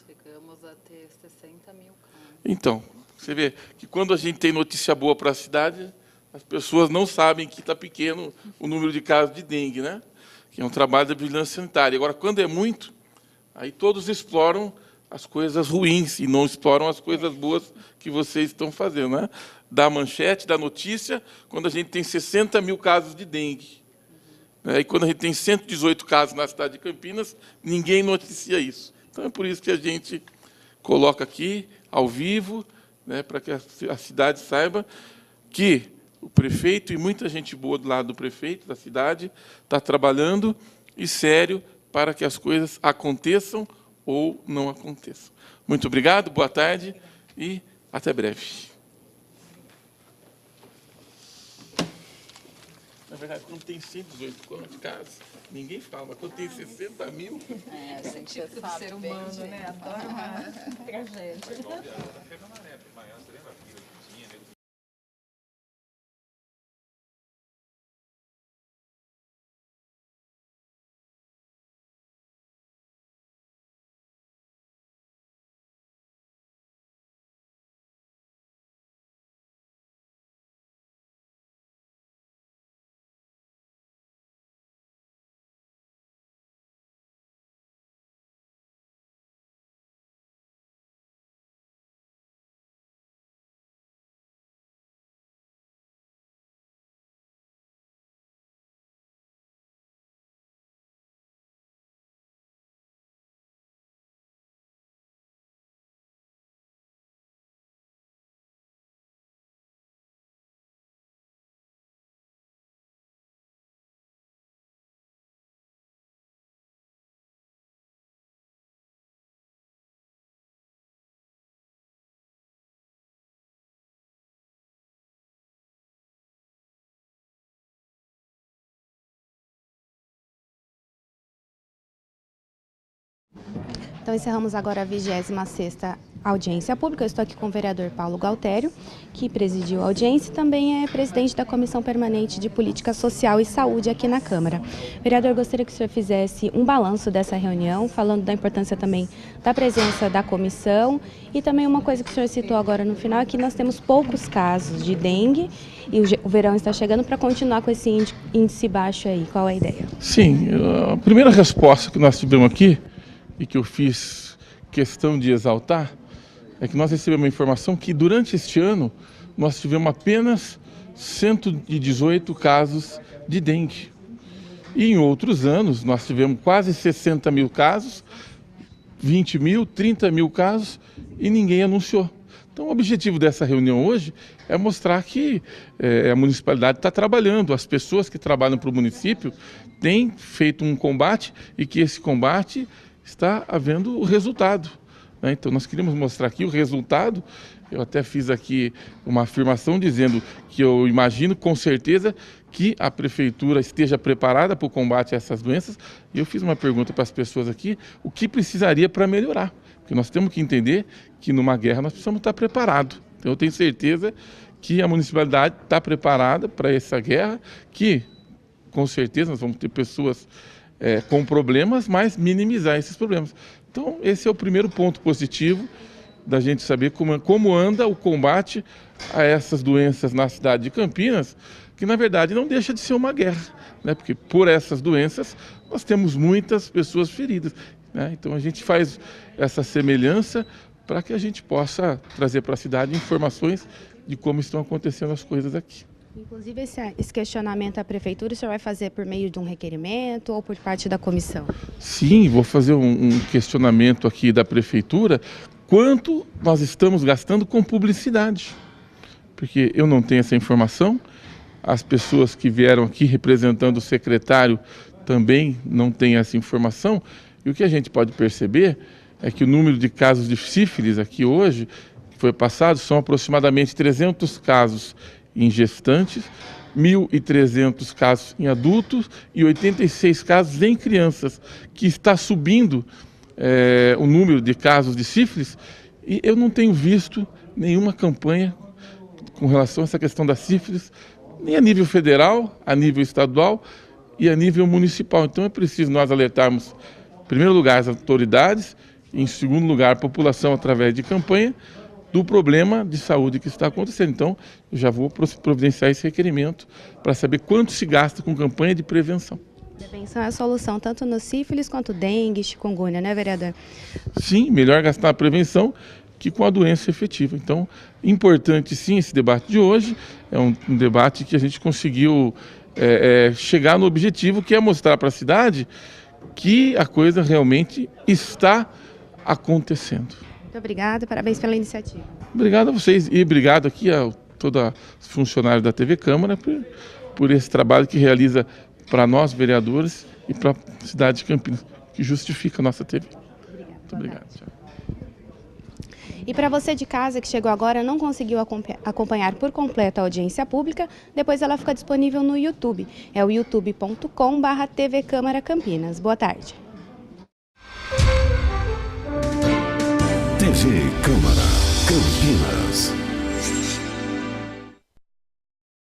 Chegamos a ter 60 mil casos. Então, você vê que quando a gente tem notícia boa para a cidade, as pessoas não sabem que está pequeno o número de casos de dengue, né? Que é um trabalho da vigilância sanitária. Agora, quando é muito, aí todos exploram as coisas ruins e não exploram as coisas boas que vocês estão fazendo, né? Da manchete, da notícia, quando a gente tem 60 mil casos de dengue. E quando a gente tem 118 casos na cidade de Campinas, ninguém noticia isso. Então, é por isso que a gente coloca aqui, ao vivo, né, para que a cidade saiba que o prefeito e muita gente boa do lado do prefeito, da cidade, está trabalhando e sério para que as coisas aconteçam ou não aconteçam. Muito obrigado, boa tarde e até breve. Na verdade, quando tem 118 casos, ninguém fala, mas quando tem 60 mil... A gente sabe ser humano, né? Adora uma tragédia. Então, encerramos agora a 26ª audiência pública. Eu estou aqui com o vereador Paulo Galtério, que presidiu a audiência e também é presidente da Comissão Permanente de Política Social e Saúde aqui na Câmara. Vereador, gostaria que o senhor fizesse um balanço dessa reunião, falando da importância também da presença da comissão e também uma coisa que o senhor citou agora no final, é que nós temos poucos casos de dengue e o verão está chegando para continuar com esse índice baixo aí. Qual é a ideia? Sim, a primeira resposta que nós tivemos aqui e que eu fiz questão de exaltar, é que nós recebemos a informação que durante este ano nós tivemos apenas 118 casos de dengue. E em outros anos nós tivemos quase 60 mil casos, 20 mil, 30 mil casos e ninguém anunciou. Então o objetivo dessa reunião hoje é mostrar que a municipalidade está trabalhando, as pessoas que trabalham para o município têm feito um combate e que esse combate está havendo o resultado, né? Então, nós queríamos mostrar aqui o resultado. Eu até fiz aqui uma afirmação dizendo que eu imagino com certeza que a prefeitura esteja preparada para o combate a essas doenças. E eu fiz uma pergunta para as pessoas aqui, o que precisaria para melhorar? Porque nós temos que entender que numa guerra nós precisamos estar preparados. Então, eu tenho certeza que a municipalidade está preparada para essa guerra, que com certeza nós vamos ter pessoas com problemas, mas minimizar esses problemas. Então, esse é o primeiro ponto positivo da gente saber como anda o combate a essas doenças na cidade de Campinas, que na verdade não deixa de ser uma guerra, né? Porque por essas doenças nós temos muitas pessoas feridas, né? Então a gente faz essa semelhança para que a gente possa trazer para a cidade informações de como estão acontecendo as coisas aqui. Inclusive, esse questionamento à prefeitura, o senhor vai fazer por meio de um requerimento ou por parte da comissão? Sim, vou fazer um questionamento aqui da prefeitura, quanto nós estamos gastando com publicidade. Porque eu não tenho essa informação, as pessoas que vieram aqui representando o secretário também não têm essa informação, e o que a gente pode perceber é que o número de casos de sífilis aqui hoje, que foi passado, são aproximadamente 300 casos em gestantes, 1.300 casos em adultos e 86 casos em crianças, que está subindo o número de casos de sífilis, e eu não tenho visto nenhuma campanha com relação a essa questão da sífilis, nem a nível federal, a nível estadual e a nível municipal. Então é preciso nós alertarmos, em primeiro lugar, as autoridades, e em segundo lugar, a população, através de campanha, do problema de saúde que está acontecendo. Então, eu já vou providenciar esse requerimento para saber quanto se gasta com campanha de prevenção. Prevenção é a solução, tanto no sífilis quanto dengue, chikungunya, né, vereador? Sim, melhor gastar a prevenção que com a doença efetiva. Então, importante sim esse debate de hoje, é um debate que a gente conseguiu chegar no objetivo, que é mostrar para a cidade que a coisa realmente está acontecendo. Muito obrigada, parabéns pela iniciativa. Obrigado a vocês e obrigado aqui a todos os funcionários da TV Câmara por esse trabalho que realiza para nós, vereadores, e para a cidade de Campinas, que justifica a nossa TV. Muito obrigado. Tchau. E para você de casa que chegou agora e não conseguiu acompanhar por completo a audiência pública, depois ela fica disponível no YouTube. É o youtube.com/TV Câmara Campinas. Boa tarde. TV Câmara Campinas.